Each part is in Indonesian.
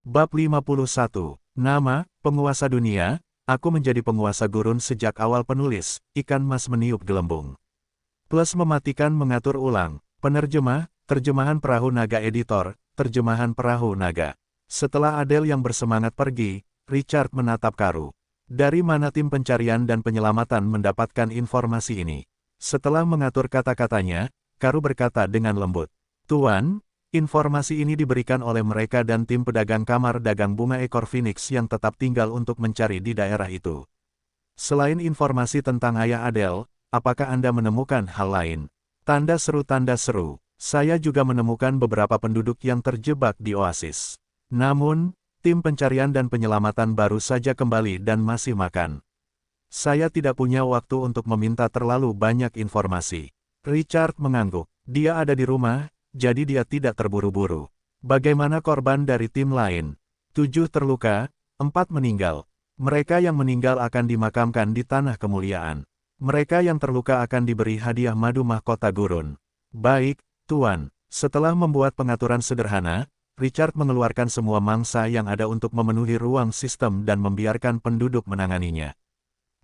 Bab 51. Nama, penguasa dunia, aku menjadi penguasa gurun sejak awal penulis, ikan mas meniup gelembung. Plus mematikan mengatur ulang, penerjemah, terjemahan perahu naga editor, terjemahan perahu naga. Setelah Adele yang bersemangat pergi, Richard menatap Karu. Dari mana tim pencarian dan penyelamatan mendapatkan informasi ini? Setelah mengatur kata-katanya, Karu berkata dengan lembut. Tuan, informasi ini diberikan oleh mereka dan tim pedagang kamar dagang bunga ekor Phoenix yang tetap tinggal untuk mencari di daerah itu. Selain informasi tentang ayah Adele, apakah Anda menemukan hal lain? Tanda seru, saya juga menemukan beberapa penduduk yang terjebak di oasis. Namun, tim pencarian dan penyelamatan baru saja kembali dan masih makan. Saya tidak punya waktu untuk meminta terlalu banyak informasi. Richard mengangguk. Dia ada di rumah, jadi dia tidak terburu-buru. Bagaimana korban dari tim lain? 7 terluka, 4 meninggal. Mereka yang meninggal akan dimakamkan di tanah kemuliaan. Mereka yang terluka akan diberi hadiah madu mahkota gurun. Baik, Tuan. Setelah membuat pengaturan sederhana, Richard mengeluarkan semua mangsa yang ada untuk memenuhi ruang sistem dan membiarkan penduduk menanganinya.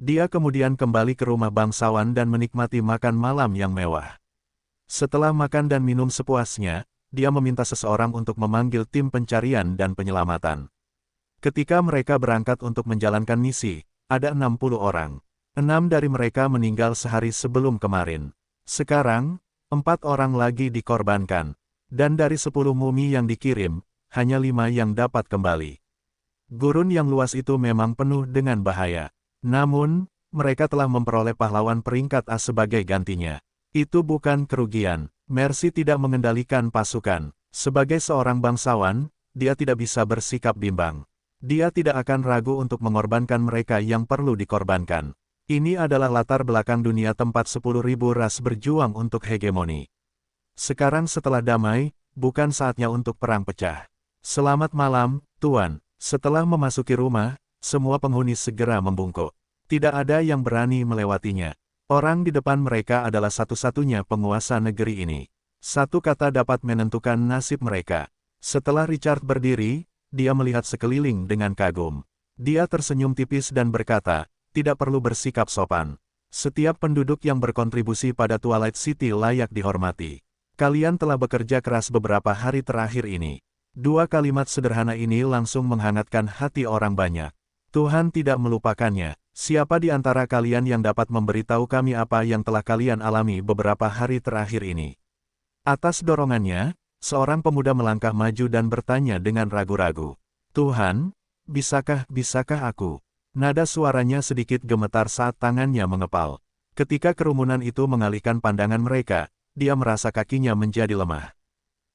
Dia kemudian kembali ke rumah bangsawan dan menikmati makan malam yang mewah. Setelah makan dan minum sepuasnya, dia meminta seseorang untuk memanggil tim pencarian dan penyelamatan. Ketika mereka berangkat untuk menjalankan misi, ada 60 orang. 6 dari mereka meninggal sehari sebelum kemarin. Sekarang, 4 orang lagi dikorbankan. Dan dari 10 mumi yang dikirim, hanya 5 yang dapat kembali. Gurun yang luas itu memang penuh dengan bahaya. Namun, mereka telah memperoleh pahlawan peringkat A sebagai gantinya. Itu bukan kerugian. Mercy tidak mengendalikan pasukan. Sebagai seorang bangsawan, dia tidak bisa bersikap bimbang. Dia tidak akan ragu untuk mengorbankan mereka yang perlu dikorbankan. Ini adalah latar belakang dunia tempat 10.000 ras berjuang untuk hegemoni. Sekarang setelah damai, bukan saatnya untuk perang pecah. Selamat malam, Tuan. Setelah memasuki rumah, semua penghuni segera membungkuk. Tidak ada yang berani melewatinya. Orang di depan mereka adalah satu-satunya penguasa negeri ini. Satu kata dapat menentukan nasib mereka. Setelah Richard berdiri, dia melihat sekeliling dengan kagum. Dia tersenyum tipis dan berkata, tidak perlu bersikap sopan. Setiap penduduk yang berkontribusi pada Twilight City layak dihormati. Kalian telah bekerja keras beberapa hari terakhir ini. 2 kalimat sederhana ini langsung menghangatkan hati orang banyak. Tuhan tidak melupakannya. Siapa di antara kalian yang dapat memberitahu kami apa yang telah kalian alami beberapa hari terakhir ini? Atas dorongannya, seorang pemuda melangkah maju dan bertanya dengan ragu-ragu. Tuhan, bisakah aku? Nada suaranya sedikit gemetar saat tangannya mengepal. Ketika kerumunan itu mengalihkan pandangan mereka, dia merasa kakinya menjadi lemah.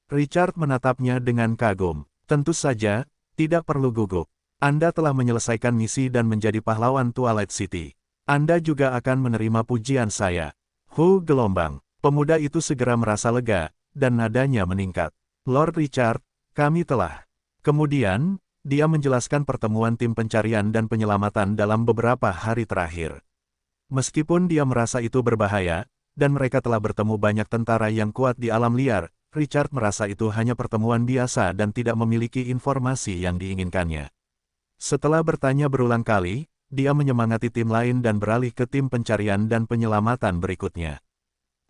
Richard menatapnya dengan kagum. Tentu saja, tidak perlu gugup. Anda telah menyelesaikan misi dan menjadi pahlawan Twilight City. Anda juga akan menerima pujian saya. Gelombang. Pemuda itu segera merasa lega, dan nadanya meningkat. Lord Richard, kami telah. Kemudian, dia menjelaskan pertemuan tim pencarian dan penyelamatan dalam beberapa hari terakhir. Meskipun dia merasa itu berbahaya, dan mereka telah bertemu banyak tentara yang kuat di alam liar, Richard merasa itu hanya pertemuan biasa dan tidak memiliki informasi yang diinginkannya. Setelah bertanya berulang kali, dia menyemangati tim lain dan beralih ke tim pencarian dan penyelamatan berikutnya.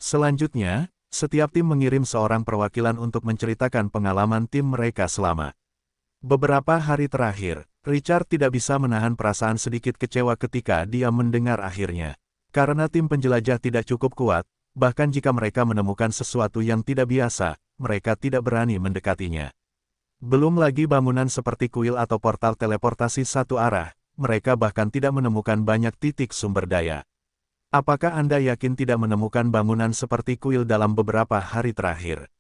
Selanjutnya, setiap tim mengirim seorang perwakilan untuk menceritakan pengalaman tim mereka selama beberapa hari terakhir. Richard tidak bisa menahan perasaan sedikit kecewa ketika dia mendengar akhirnya. Karena tim penjelajah tidak cukup kuat, bahkan jika mereka menemukan sesuatu yang tidak biasa, mereka tidak berani mendekatinya. Belum lagi bangunan seperti kuil atau portal teleportasi satu arah, mereka bahkan tidak menemukan banyak titik sumber daya. Apakah Anda yakin tidak menemukan bangunan seperti kuil dalam beberapa hari terakhir?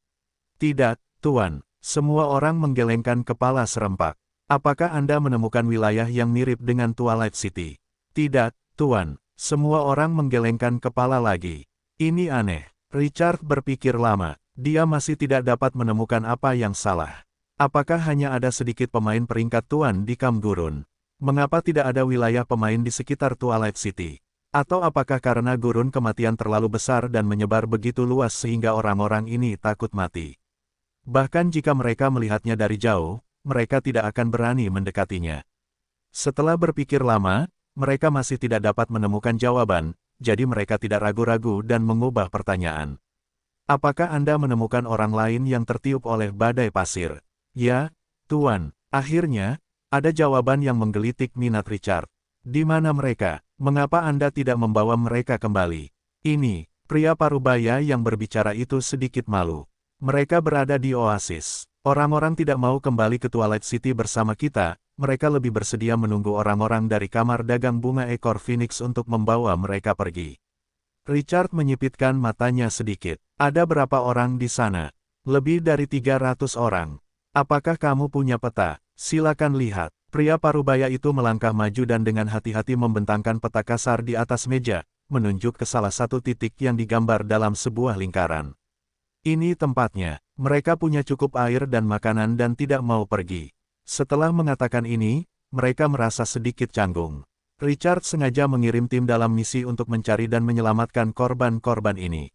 Tidak, Tuan. Semua orang menggelengkan kepala serempak. Apakah Anda menemukan wilayah yang mirip dengan Twilight City? Tidak, Tuan. Semua orang menggelengkan kepala lagi. Ini aneh. Richard berpikir lama. Dia masih tidak dapat menemukan apa yang salah. Apakah hanya ada sedikit pemain peringkat Tuan di Kamp Gurun? Mengapa tidak ada wilayah pemain di sekitar Twilight City? Atau apakah karena gurun kematian terlalu besar dan menyebar begitu luas sehingga orang-orang ini takut mati? Bahkan jika mereka melihatnya dari jauh, mereka tidak akan berani mendekatinya. Setelah berpikir lama, mereka masih tidak dapat menemukan jawaban, jadi mereka tidak ragu-ragu dan mengubah pertanyaan. Apakah Anda menemukan orang lain yang tertiup oleh badai pasir? Ya, Tuan. Akhirnya, ada jawaban yang menggelitik minat Richard. Di mana mereka? Mengapa Anda tidak membawa mereka kembali? Ini, pria parubaya yang berbicara itu sedikit malu. Mereka berada di oasis. Orang-orang tidak mau kembali ke Twilight City bersama kita, mereka lebih bersedia menunggu orang-orang dari kamar dagang bunga ekor Phoenix untuk membawa mereka pergi. Richard menyipitkan matanya sedikit. Ada berapa orang di sana? Lebih dari 300 orang. Apakah kamu punya peta? Silakan lihat. Pria parubaya itu melangkah maju dan dengan hati-hati membentangkan peta kasar di atas meja, menunjuk ke salah satu titik yang digambar dalam sebuah lingkaran. Ini tempatnya. Mereka punya cukup air dan makanan dan tidak mau pergi. Setelah mengatakan ini, mereka merasa sedikit canggung. Richard sengaja mengirim tim dalam misi untuk mencari dan menyelamatkan korban-korban ini.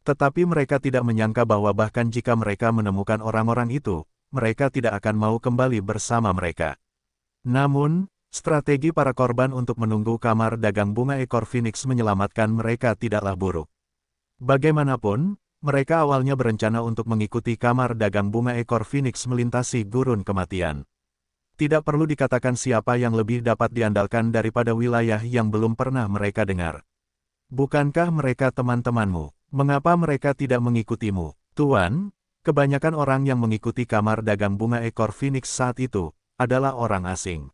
Tetapi mereka tidak menyangka bahwa bahkan jika mereka menemukan orang-orang itu, mereka tidak akan mau kembali bersama mereka. Namun, strategi para korban untuk menunggu kamar dagang bunga ekor Phoenix menyelamatkan mereka tidaklah buruk. Bagaimanapun, mereka awalnya berencana untuk mengikuti kamar dagang bunga ekor Phoenix melintasi gurun kematian. Tidak perlu dikatakan siapa yang lebih dapat diandalkan daripada wilayah yang belum pernah mereka dengar. Bukankah mereka teman-temanmu? Mengapa mereka tidak mengikutimu? Tuan, kebanyakan orang yang mengikuti kamar dagang bunga ekor Phoenix saat itu adalah orang asing.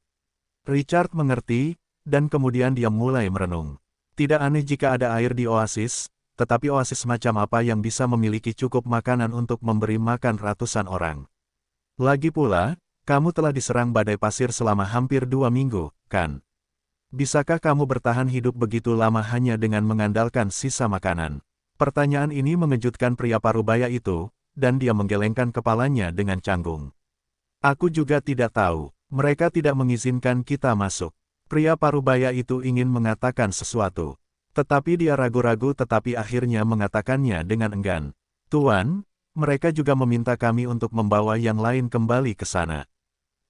Richard mengerti, dan kemudian dia mulai merenung. Tidak aneh jika ada air di oasis, tetapi oasis macam apa yang bisa memiliki cukup makanan untuk memberi makan ratusan orang? Lagi pula, kamu telah diserang badai pasir selama hampir 2 minggu, kan? Bisakah kamu bertahan hidup begitu lama hanya dengan mengandalkan sisa makanan? Pertanyaan ini mengejutkan pria parubaya itu, dan dia menggelengkan kepalanya dengan canggung. Aku juga tidak tahu. Mereka tidak mengizinkan kita masuk. Pria parubaya itu ingin mengatakan sesuatu. Tetapi dia ragu-ragu tetapi akhirnya mengatakannya dengan enggan. Tuan, mereka juga meminta kami untuk membawa yang lain kembali ke sana.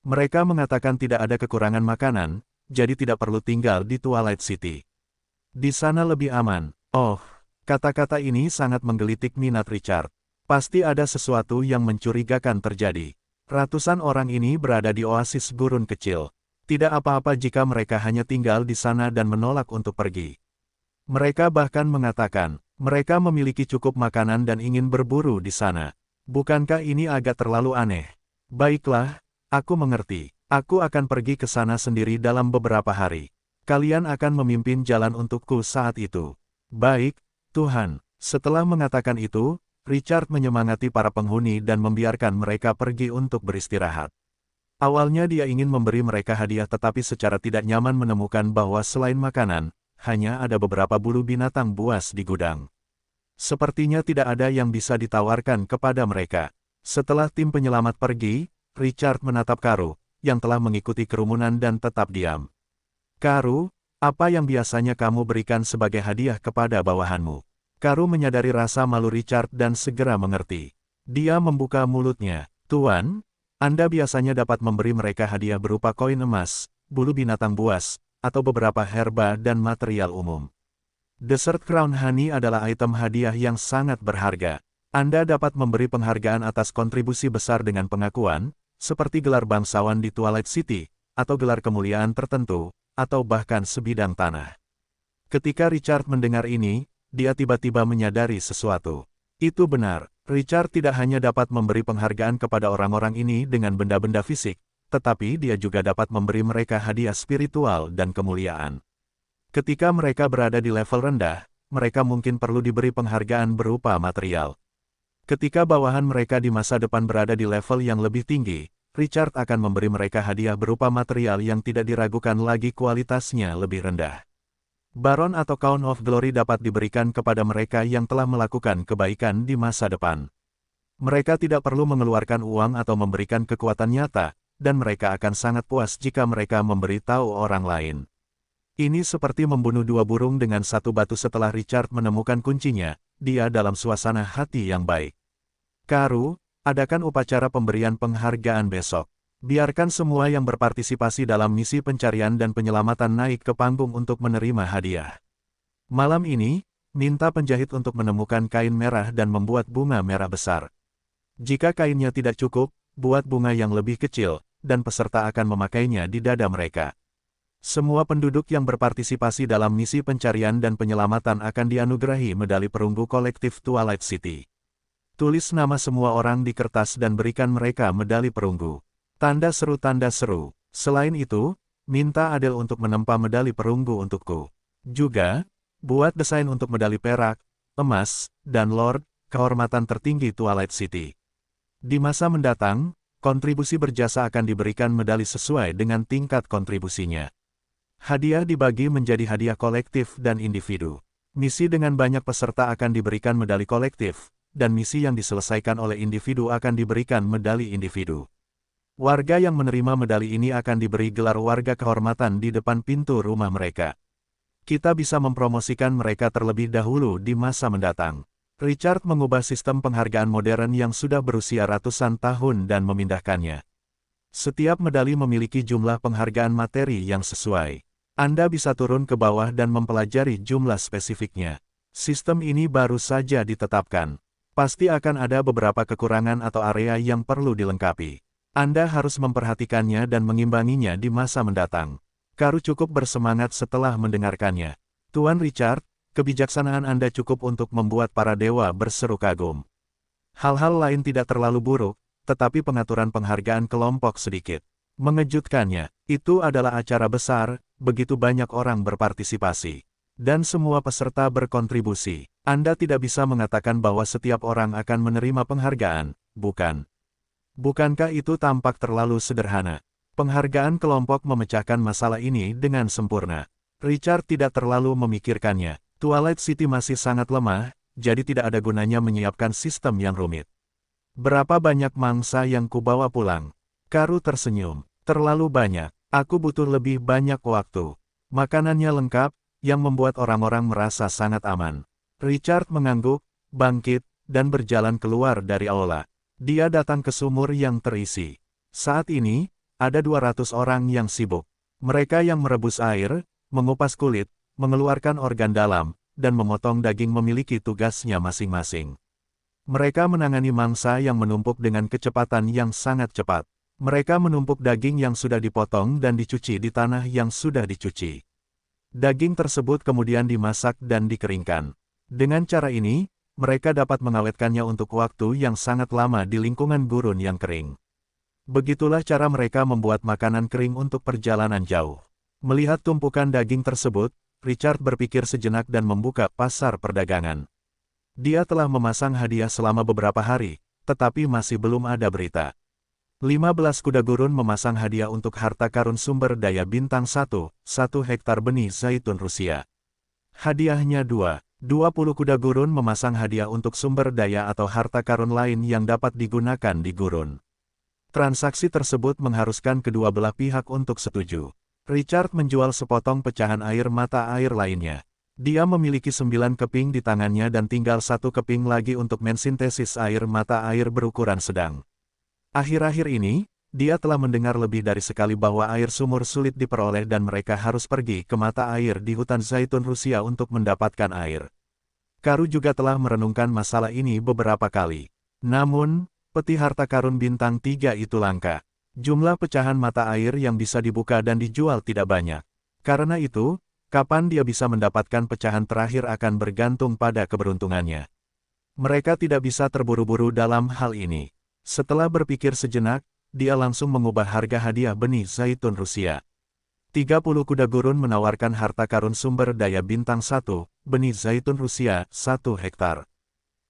Mereka mengatakan tidak ada kekurangan makanan, jadi tidak perlu tinggal di Twilight City. Di sana lebih aman. Oh, kata-kata ini sangat menggelitik minat Richard. Pasti ada sesuatu yang mencurigakan terjadi. Ratusan orang ini berada di oasis gurun kecil. Tidak apa-apa jika mereka hanya tinggal di sana dan menolak untuk pergi. Mereka bahkan mengatakan, mereka memiliki cukup makanan dan ingin berburu di sana. Bukankah ini agak terlalu aneh? Baiklah, aku mengerti. Aku akan pergi ke sana sendiri dalam beberapa hari. Kalian akan memimpin jalan untukku saat itu. Baik, Tuhan. Setelah mengatakan itu, Richard menyemangati para penghuni dan membiarkan mereka pergi untuk beristirahat. Awalnya dia ingin memberi mereka hadiah tetapi secara tidak nyaman menemukan bahwa selain makanan, hanya ada beberapa bulu binatang buas di gudang. Sepertinya tidak ada yang bisa ditawarkan kepada mereka. Setelah tim penyelamat pergi, Richard menatap Karu, yang telah mengikuti kerumunan dan tetap diam. Karu, apa yang biasanya kamu berikan sebagai hadiah kepada bawahanmu? Karu menyadari rasa malu Richard dan segera mengerti. Dia membuka mulutnya. Tuan, Anda biasanya dapat memberi mereka hadiah berupa koin emas, bulu binatang buas, atau beberapa herba dan material umum. Dessert Crown Honey adalah item hadiah yang sangat berharga. Anda dapat memberi penghargaan atas kontribusi besar dengan pengakuan, seperti gelar bangsawan di Twilight City, atau gelar kemuliaan tertentu, atau bahkan sebidang tanah. Ketika Richard mendengar ini, dia tiba-tiba menyadari sesuatu. Itu benar, Richard tidak hanya dapat memberi penghargaan kepada orang-orang ini dengan benda-benda fisik, tetapi dia juga dapat memberi mereka hadiah spiritual dan kemuliaan. Ketika mereka berada di level rendah, mereka mungkin perlu diberi penghargaan berupa material. Ketika bawahan mereka di masa depan berada di level yang lebih tinggi, Richard akan memberi mereka hadiah berupa material yang tidak diragukan lagi kualitasnya lebih rendah. Baron atau Crown of Glory dapat diberikan kepada mereka yang telah melakukan kebaikan di masa depan. Mereka tidak perlu mengeluarkan uang atau memberikan kekuatan nyata, dan mereka akan sangat puas jika mereka memberitahu orang lain. Ini seperti membunuh 2 burung dengan 1 batu. Setelah Richard menemukan kuncinya, dia dalam suasana hati yang baik. Karu, adakan upacara pemberian penghargaan besok. Biarkan semua yang berpartisipasi dalam misi pencarian dan penyelamatan naik ke panggung untuk menerima hadiah. Malam ini, minta penjahit untuk menemukan kain merah dan membuat bunga merah besar. Jika kainnya tidak cukup, buat bunga yang lebih kecil, dan peserta akan memakainya di dada mereka. Semua penduduk yang berpartisipasi dalam misi pencarian dan penyelamatan akan dianugerahi medali perunggu kolektif Twilight City. Tulis nama semua orang di kertas dan berikan mereka medali perunggu. Tanda seru tanda seru. Selain itu, minta Adele untuk menempa medali perunggu untukku. Juga, buat desain untuk medali perak, emas, dan Lord, kehormatan tertinggi Twilight City. Di masa mendatang, kontribusi berjasa akan diberikan medali sesuai dengan tingkat kontribusinya. Hadiah dibagi menjadi hadiah kolektif dan individu. Misi dengan banyak peserta akan diberikan medali kolektif, dan misi yang diselesaikan oleh individu akan diberikan medali individu. Warga yang menerima medali ini akan diberi gelar warga kehormatan di depan pintu rumah mereka. Kita bisa mempromosikan mereka terlebih dahulu di masa mendatang. Richard mengubah sistem penghargaan modern yang sudah berusia ratusan tahun dan memindahkannya. Setiap medali memiliki jumlah penghargaan materi yang sesuai. Anda bisa turun ke bawah dan mempelajari jumlah spesifiknya. Sistem ini baru saja ditetapkan. Pasti akan ada beberapa kekurangan atau area yang perlu dilengkapi. Anda harus memperhatikannya dan mengimbanginya di masa mendatang. Karu cukup bersemangat setelah mendengarkannya. Tuan Richard, kebijaksanaan Anda cukup untuk membuat para dewa berseru kagum. Hal-hal lain tidak terlalu buruk, tetapi pengaturan penghargaan kelompok sedikit mengejutkannya. Itu adalah acara besar, begitu banyak orang berpartisipasi. Dan semua peserta berkontribusi. Anda tidak bisa mengatakan bahwa setiap orang akan menerima penghargaan, bukan? Bukankah itu tampak terlalu sederhana? Penghargaan kelompok memecahkan masalah ini dengan sempurna. Richard tidak terlalu memikirkannya. Twilight City masih sangat lemah, jadi tidak ada gunanya menyiapkan sistem yang rumit. Berapa banyak mangsa yang kubawa pulang? Karu tersenyum. Terlalu banyak. Aku butuh lebih banyak waktu. Makanannya lengkap, yang membuat orang-orang merasa sangat aman. Richard mengangguk, bangkit, dan berjalan keluar dari aula. Dia datang ke sumur yang terisi. Saat ini, ada 200 orang yang sibuk. Mereka yang merebus air, mengupas kulit, mengeluarkan organ dalam, dan memotong daging memiliki tugasnya masing-masing. Mereka menangani mangsa yang menumpuk dengan kecepatan yang sangat cepat. Mereka menumpuk daging yang sudah dipotong dan dicuci di tanah yang sudah dicuci. Daging tersebut kemudian dimasak dan dikeringkan. Dengan cara ini, mereka dapat mengawetkannya untuk waktu yang sangat lama di lingkungan gurun yang kering. Begitulah cara mereka membuat makanan kering untuk perjalanan jauh. Melihat tumpukan daging tersebut, Richard berpikir sejenak dan membuka pasar perdagangan. Dia telah memasang hadiah selama beberapa hari, tetapi masih belum ada berita. 15 kuda gurun memasang hadiah untuk harta karun sumber daya bintang 1 hektar benih zaitun Rusia. Hadiahnya 20 kuda gurun memasang hadiah untuk sumber daya atau harta karun lain yang dapat digunakan di gurun. Transaksi tersebut mengharuskan kedua belah pihak untuk setuju. Richard menjual sepotong pecahan air mata air lainnya. Dia memiliki 9 keping di tangannya dan tinggal 1 keping lagi untuk mensintesis air mata air berukuran sedang. Akhir-akhir ini, dia telah mendengar lebih dari sekali bahwa air sumur sulit diperoleh dan mereka harus pergi ke mata air di hutan zaitun Rusia untuk mendapatkan air. Karu juga telah merenungkan masalah ini beberapa kali. Namun, peti harta karun bintang 3 itu langka. Jumlah pecahan mata air yang bisa dibuka dan dijual tidak banyak. Karena itu, kapan dia bisa mendapatkan pecahan terakhir akan bergantung pada keberuntungannya. Mereka tidak bisa terburu-buru dalam hal ini. Setelah berpikir sejenak, dia langsung mengubah harga hadiah benih zaitun Rusia. 30 kuda gurun menawarkan harta karun sumber daya bintang 1, benih zaitun Rusia, 1 hektar.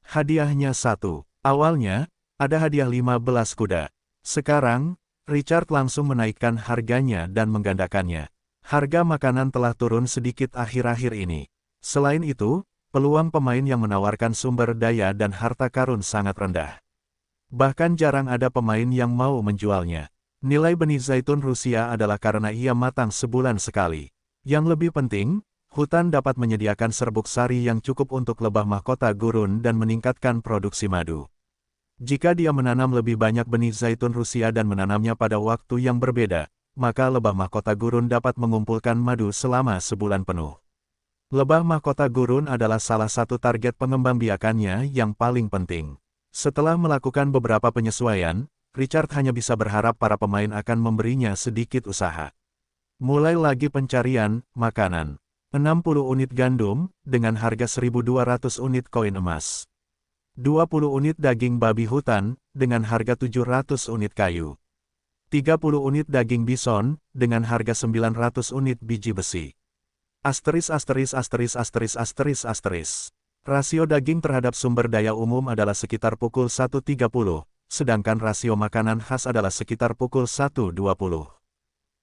Hadiahnya 1. Awalnya, ada hadiah 15 kuda. Sekarang, Richard langsung menaikkan harganya dan menggandakannya. Harga makanan telah turun sedikit akhir-akhir ini. Selain itu, peluang pemain yang menawarkan sumber daya dan harta karun sangat rendah. Bahkan jarang ada pemain yang mau menjualnya. Nilai benih zaitun Rusia adalah karena ia matang sebulan sekali. Yang lebih penting, hutan dapat menyediakan serbuk sari yang cukup untuk lebah mahkota gurun dan meningkatkan produksi madu. Jika dia menanam lebih banyak benih zaitun Rusia dan menanamnya pada waktu yang berbeda, maka lebah mahkota gurun dapat mengumpulkan madu selama sebulan penuh. Lebah mahkota gurun adalah salah satu target pengembangbiakannya yang paling penting. Setelah melakukan beberapa penyesuaian, Richard hanya bisa berharap para pemain akan memberinya sedikit usaha. Mulai lagi pencarian makanan. 60 unit gandum, dengan harga 1.200 unit koin emas. 20 unit daging babi hutan, dengan harga 700 unit kayu. 30 unit daging bison, dengan harga 900 unit biji besi. Asteris. Rasio daging terhadap sumber daya umum adalah sekitar pukul 1.30, sedangkan rasio makanan khas adalah sekitar pukul 1.20.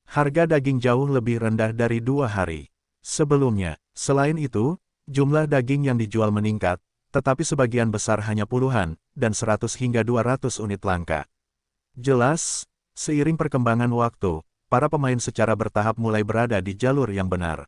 Harga daging jauh lebih rendah dari 2 hari sebelumnya. Selain itu, jumlah daging yang dijual meningkat, tetapi sebagian besar hanya puluhan, dan 100 hingga 200 unit langka. Jelas, seiring perkembangan waktu, para pemain secara bertahap mulai berada di jalur yang benar.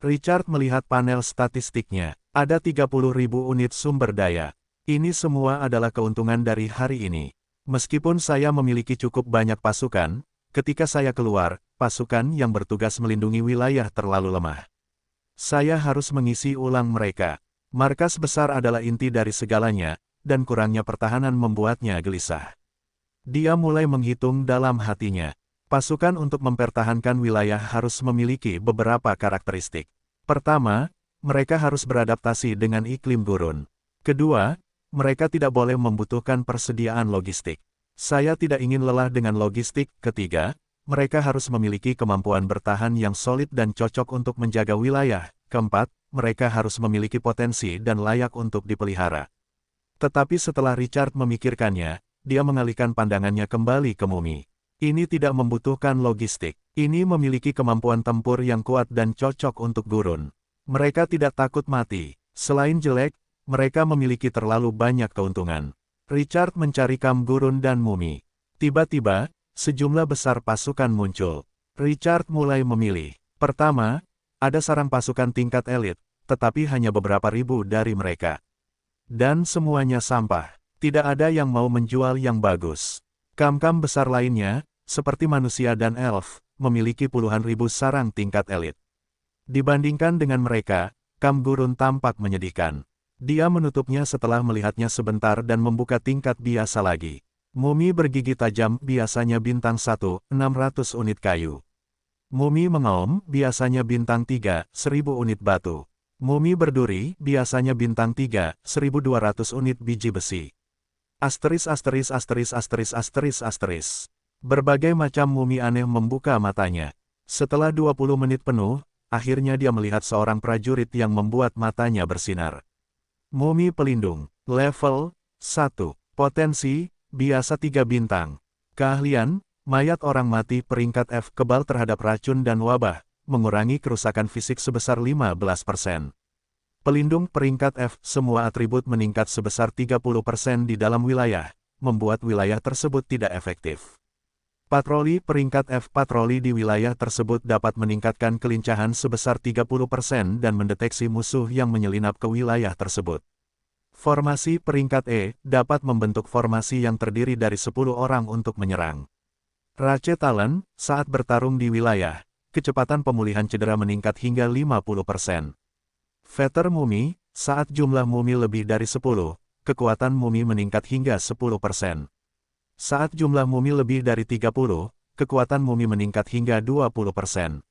Richard melihat panel statistiknya, ada 30.000 unit sumber daya. Ini semua adalah keuntungan dari hari ini. Meskipun saya memiliki cukup banyak pasukan, ketika saya keluar, pasukan yang bertugas melindungi wilayah terlalu lemah. Saya harus mengisi ulang mereka. Markas besar adalah inti dari segalanya, dan kurangnya pertahanan membuatnya gelisah. Dia mulai menghitung dalam hatinya. Pasukan untuk mempertahankan wilayah harus memiliki beberapa karakteristik. Pertama, mereka harus beradaptasi dengan iklim gurun. Kedua, mereka tidak boleh membutuhkan persediaan logistik. Saya tidak ingin lelah dengan logistik. Ketiga, mereka harus memiliki kemampuan bertahan yang solid dan cocok untuk menjaga wilayah. Keempat, mereka harus memiliki potensi dan layak untuk dipelihara. Tetapi setelah Richard memikirkannya, dia mengalihkan pandangannya kembali ke mumi. Ini tidak membutuhkan logistik. Ini memiliki kemampuan tempur yang kuat dan cocok untuk gurun. Mereka tidak takut mati. Selain jelek, mereka memiliki terlalu banyak keuntungan. Richard mencari kam gurun dan mumi. Tiba-tiba, sejumlah besar pasukan muncul. Richard mulai memilih. Pertama, ada sarang pasukan tingkat elit, tetapi hanya beberapa ribu dari mereka. Dan semuanya sampah. Tidak ada yang mau menjual yang bagus. Kam-kam besar lainnya, seperti manusia dan elf, memiliki puluhan ribu sarang tingkat elit. Dibandingkan dengan mereka, kam gurun tampak menyedihkan. Dia menutupnya setelah melihatnya sebentar dan membuka tingkat biasa lagi. Mumi bergigi tajam biasanya bintang 1, 600 unit kayu. Mumi mengaum biasanya bintang 3, 1000 unit batu. Mumi berduri biasanya bintang 3, 1200 unit biji besi. Berbagai macam mumi aneh membuka matanya. Setelah 20 menit penuh, akhirnya dia melihat seorang prajurit yang membuat matanya bersinar. Mumi pelindung, level 1, potensi, biasa 3 bintang. Keahlian, mayat orang mati peringkat F kebal terhadap racun dan wabah, mengurangi kerusakan fisik sebesar 15%. Pelindung peringkat F, semua atribut meningkat sebesar 30% di dalam wilayah, membuat wilayah tersebut tidak efektif. Patroli peringkat F, patroli di wilayah tersebut dapat meningkatkan kelincahan sebesar 30% dan mendeteksi musuh yang menyelinap ke wilayah tersebut. Formasi peringkat E, dapat membentuk formasi yang terdiri dari 10 orang untuk menyerang. Ratchet Talon, saat bertarung di wilayah, kecepatan pemulihan cedera meningkat hingga 50%. Fetter Mumi, saat jumlah mumi lebih dari 10, kekuatan mumi meningkat hingga 10%. Saat jumlah mumi lebih dari 30, kekuatan mumi meningkat hingga 20%.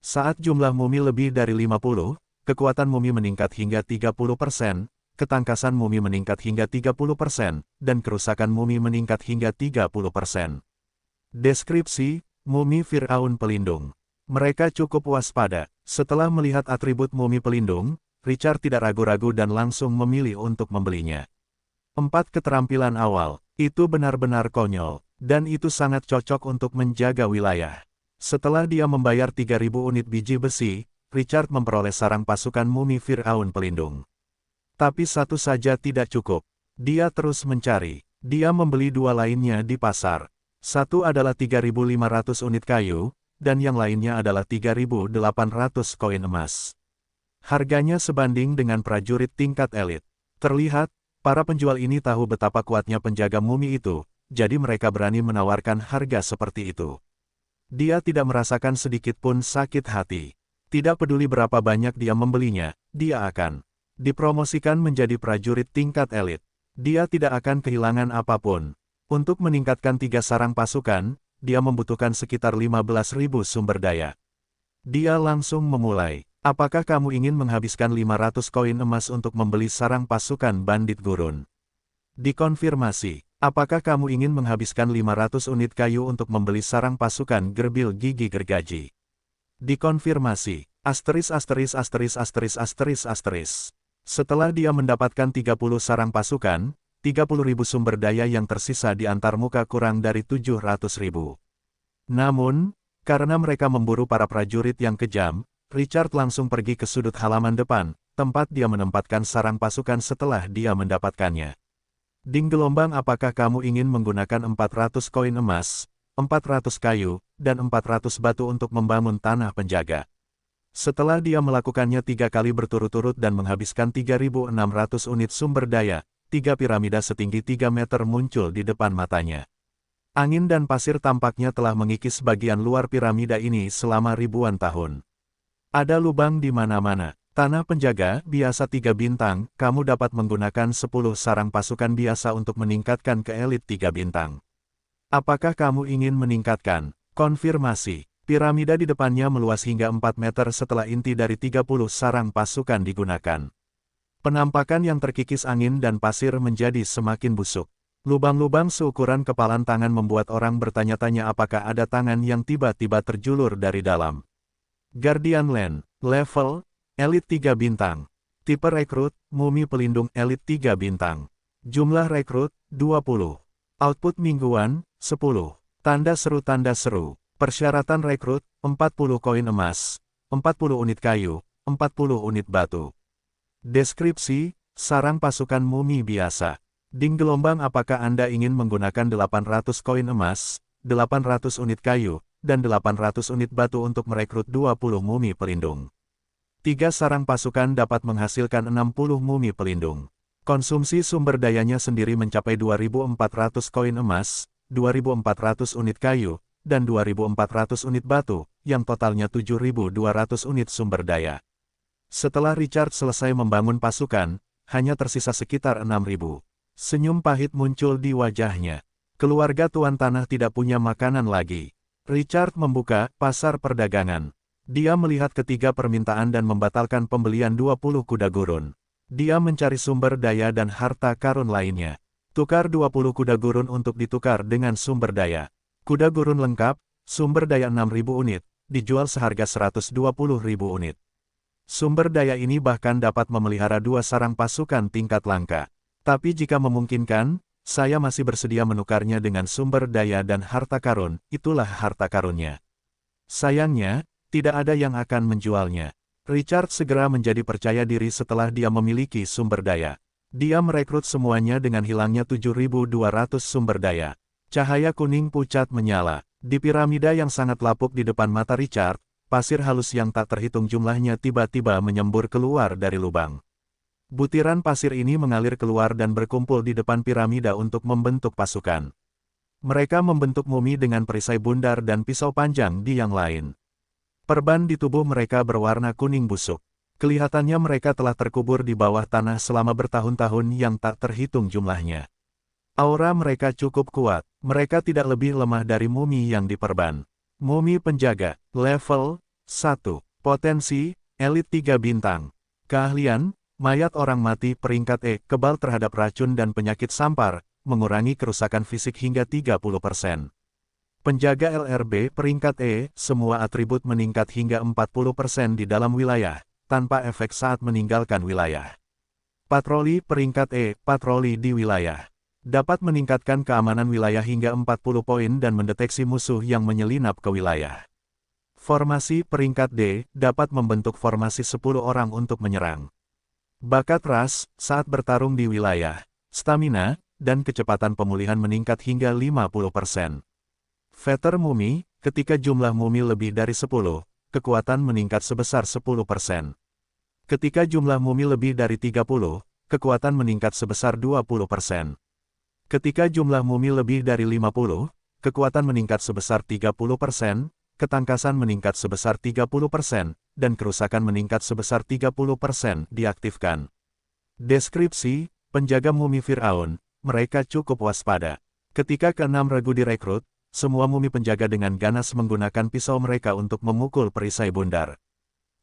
Saat jumlah mumi lebih dari 50, kekuatan mumi meningkat hingga 30%, ketangkasan mumi meningkat hingga 30%, dan kerusakan mumi meningkat hingga 30%. Deskripsi, mumi Fir'aun pelindung. Mereka cukup waspada. Setelah melihat atribut mumi pelindung, Richard tidak ragu-ragu dan langsung memilih untuk membelinya. 4 keterampilan awal, itu benar-benar konyol, dan itu sangat cocok untuk menjaga wilayah. Setelah dia membayar 3.000 unit biji besi, Richard memperoleh sarang pasukan mumi Fir'aun pelindung. Tapi satu saja tidak cukup. Dia terus mencari. Dia membeli 2 lainnya di pasar. Satu adalah 3.500 unit kayu, dan yang lainnya adalah 3.800 koin emas. Harganya sebanding dengan prajurit tingkat elit. Terlihat, Para penjual ini tahu betapa kuatnya penjaga mumi itu, jadi mereka berani menawarkan harga seperti itu. Dia tidak merasakan sedikit pun sakit hati. Tidak peduli berapa banyak dia membelinya, dia akan dipromosikan menjadi prajurit tingkat elit. Dia tidak akan kehilangan apapun. Untuk meningkatkan 3 sarang pasukan, dia membutuhkan sekitar 15.000 sumber daya. Dia langsung memulai. Apakah kamu ingin menghabiskan 500 koin emas untuk membeli sarang pasukan bandit gurun? Dikonfirmasi. Apakah kamu ingin menghabiskan 500 unit kayu untuk membeli sarang pasukan gerbil gigi gergaji? Dikonfirmasi. Asteris asteris asteris asteris asteris asteris. Setelah dia mendapatkan 30 sarang pasukan, 30.000 sumber daya yang tersisa di antarmuka kurang dari 700.000. Namun, karena mereka memburu para prajurit yang kejam, Richard langsung pergi ke sudut halaman depan, tempat dia menempatkan sarang pasukan setelah dia mendapatkannya. Ding gelombang, apakah kamu ingin menggunakan 400 koin emas, 400 kayu, dan 400 batu untuk membangun tanah penjaga? Setelah dia melakukannya 3 kali berturut-turut dan menghabiskan 3.600 unit sumber daya, 3 piramida setinggi 3 meter muncul di depan matanya. Angin dan pasir tampaknya telah mengikis bagian luar piramida ini selama ribuan tahun. Ada lubang di mana-mana. Tanah penjaga, biasa 3 bintang, kamu dapat menggunakan 10 sarang pasukan biasa untuk meningkatkan ke elit 3 bintang. Apakah kamu ingin meningkatkan? Konfirmasi. Piramida di depannya meluas hingga 4 meter setelah inti dari 30 sarang pasukan digunakan. Penampakan yang terkikis angin dan pasir menjadi semakin busuk. Lubang-lubang seukuran kepalan tangan membuat orang bertanya-tanya apakah ada tangan yang tiba-tiba terjulur dari dalam. Guardian Land, level, elit 3 bintang. Tipe rekrut, mumi pelindung elit 3 bintang. Jumlah rekrut, 20. Output mingguan, 10. Tanda seru. Persyaratan rekrut, 40 koin emas, 40 unit kayu, 40 unit batu. Deskripsi, sarang pasukan mumi biasa. Ding gelombang, apakah Anda ingin menggunakan 800 koin emas, 800 unit kayu, dan 800 unit batu untuk merekrut 20 mumi pelindung? 3 sarang pasukan dapat menghasilkan 60 mumi pelindung. Konsumsi sumber dayanya sendiri mencapai 2.400 koin emas, 2.400 unit kayu, dan 2.400 unit batu, yang totalnya 7.200 unit sumber daya. Setelah Richard selesai membangun pasukan, hanya tersisa sekitar 6.000. Senyum pahit muncul di wajahnya. Keluarga Tuan Tanah tidak punya makanan lagi. Richard membuka pasar perdagangan. Dia melihat ketiga permintaan dan membatalkan pembelian 20 kuda gurun. Dia mencari sumber daya dan harta karun lainnya. Tukar 20 kuda gurun untuk ditukar dengan sumber daya. Kuda gurun lengkap, sumber daya 6.000 unit, dijual seharga 120.000 unit. Sumber daya ini bahkan dapat memelihara 2 sarang pasukan tingkat langka. Tapi jika memungkinkan, saya masih bersedia menukarnya dengan sumber daya dan harta karun, itulah harta karunnya. Sayangnya, tidak ada yang akan menjualnya. Richard segera menjadi percaya diri setelah dia memiliki sumber daya. Dia merekrut semuanya dengan hilangnya 7.200 sumber daya. Cahaya kuning pucat menyala. Di piramida yang sangat lapuk di depan mata Richard, pasir halus yang tak terhitung jumlahnya tiba-tiba menyembur keluar dari lubang. Butiran pasir ini mengalir keluar dan berkumpul di depan piramida untuk membentuk pasukan. Mereka membentuk mumi dengan perisai bundar dan pisau panjang di yang lain. Perban di tubuh mereka berwarna kuning busuk. Kelihatannya mereka telah terkubur di bawah tanah selama bertahun-tahun yang tak terhitung jumlahnya. Aura mereka cukup kuat, mereka tidak lebih lemah dari mumi yang diperban. Mumi penjaga, level 1, potensi, elit 3 bintang. Keahlian, mayat orang mati peringkat E, kebal terhadap racun dan penyakit sampar, mengurangi kerusakan fisik hingga 30%. Penjaga LRB peringkat E, semua atribut meningkat hingga 40% di dalam wilayah, tanpa efek saat meninggalkan wilayah. Patroli peringkat E, patroli di wilayah. Dapat meningkatkan keamanan wilayah hingga 40 poin dan mendeteksi musuh yang menyelinap ke wilayah. Formasi peringkat D, dapat membentuk formasi 10 orang untuk menyerang. Bakat ras, saat bertarung di wilayah, stamina, dan kecepatan pemulihan meningkat hingga 50%. Veter mumi, ketika jumlah mumi lebih dari 10, kekuatan meningkat sebesar 10%. Ketika jumlah mumi lebih dari 30, kekuatan meningkat sebesar 20%. Ketika jumlah mumi lebih dari 50, kekuatan meningkat sebesar 30%, ketangkasan meningkat sebesar 30%, dan kerusakan meningkat sebesar 30% diaktifkan. Deskripsi, penjaga mumi Firaun, mereka cukup waspada. Ketika keenam regu direkrut, semua mumi penjaga dengan ganas menggunakan pisau mereka untuk memukul perisai bundar.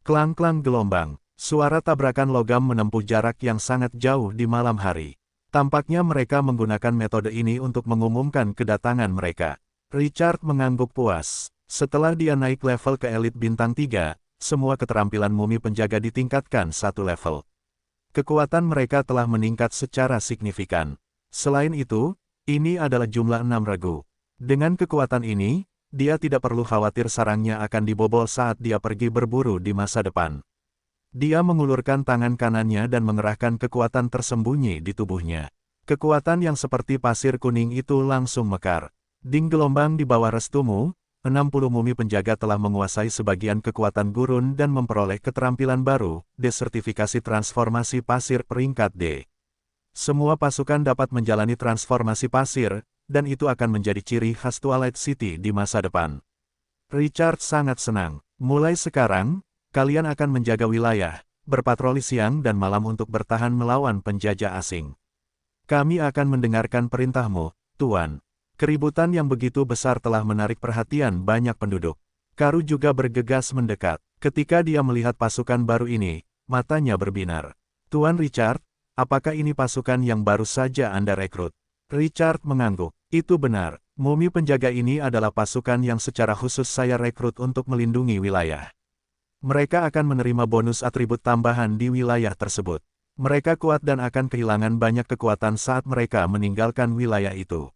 Klang-klang gelombang, suara tabrakan logam menempuh jarak yang sangat jauh di malam hari. Tampaknya mereka menggunakan metode ini untuk mengumumkan kedatangan mereka. Richard mengangguk puas. Setelah dia naik level ke elit bintang 3, semua keterampilan mumi penjaga ditingkatkan satu level. Kekuatan mereka telah meningkat secara signifikan. Selain itu, ini adalah jumlah 6 regu. Dengan kekuatan ini, dia tidak perlu khawatir sarangnya akan dibobol saat dia pergi berburu di masa depan. Dia mengulurkan tangan kanannya dan mengerahkan kekuatan tersembunyi di tubuhnya. Kekuatan yang seperti pasir kuning itu langsung mekar. Ding gelombang di bawah restumu, 60 mumi penjaga telah menguasai sebagian kekuatan gurun dan memperoleh keterampilan baru, desertifikasi transformasi pasir peringkat D. Semua pasukan dapat menjalani transformasi pasir, dan itu akan menjadi ciri khas Twilight City di masa depan. Richard sangat senang. Mulai sekarang, kalian akan menjaga wilayah, berpatroli siang dan malam untuk bertahan melawan penjajah asing. Kami akan mendengarkan perintahmu, Tuan. Keributan yang begitu besar telah menarik perhatian banyak penduduk. Karu juga bergegas mendekat. Ketika dia melihat pasukan baru ini, matanya berbinar. Tuan Richard, apakah ini pasukan yang baru saja Anda rekrut? Richard mengangguk. Itu benar. Mumi penjaga ini adalah pasukan yang secara khusus saya rekrut untuk melindungi wilayah. Mereka akan menerima bonus atribut tambahan di wilayah tersebut. Mereka kuat dan akan kehilangan banyak kekuatan saat mereka meninggalkan wilayah itu.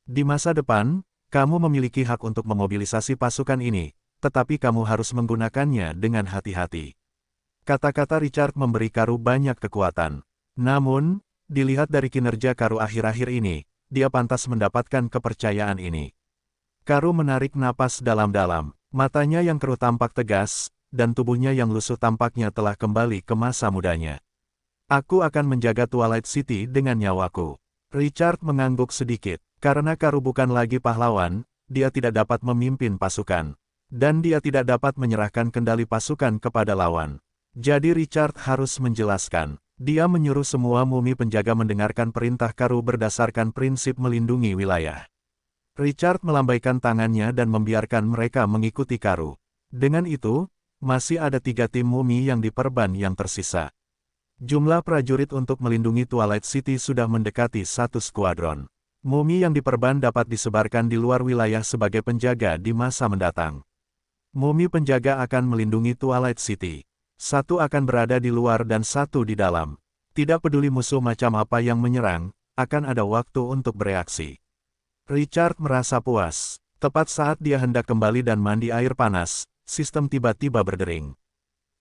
Di masa depan, kamu memiliki hak untuk memobilisasi pasukan ini, tetapi kamu harus menggunakannya dengan hati-hati. Kata-kata Richard memberi Karu banyak kekuatan. Namun, dilihat dari kinerja Karu akhir-akhir ini, dia pantas mendapatkan kepercayaan ini. Karu menarik napas dalam-dalam, matanya yang keruh tampak tegas, dan tubuhnya yang lusuh tampaknya telah kembali ke masa mudanya. Aku akan menjaga Twilight City dengan nyawaku. Richard mengangguk sedikit. Karena Karu bukan lagi pahlawan, dia tidak dapat memimpin pasukan. Dan dia tidak dapat menyerahkan kendali pasukan kepada lawan. Jadi Richard harus menjelaskan. Dia menyuruh semua mumi penjaga mendengarkan perintah Karu berdasarkan prinsip melindungi wilayah. Richard melambaikan tangannya dan membiarkan mereka mengikuti Karu. Dengan itu, masih ada 3 tim mumi yang diperban yang tersisa. Jumlah prajurit untuk melindungi Twilight City sudah mendekati 1 skuadron. Mumi yang diperban dapat disebarkan di luar wilayah sebagai penjaga di masa mendatang. Mumi penjaga akan melindungi Twilight City. 1 akan berada di luar dan 1 di dalam. Tidak peduli musuh macam apa yang menyerang, akan ada waktu untuk bereaksi. Richard merasa puas. Tepat saat dia hendak kembali dan mandi air panas, sistem tiba-tiba berdering.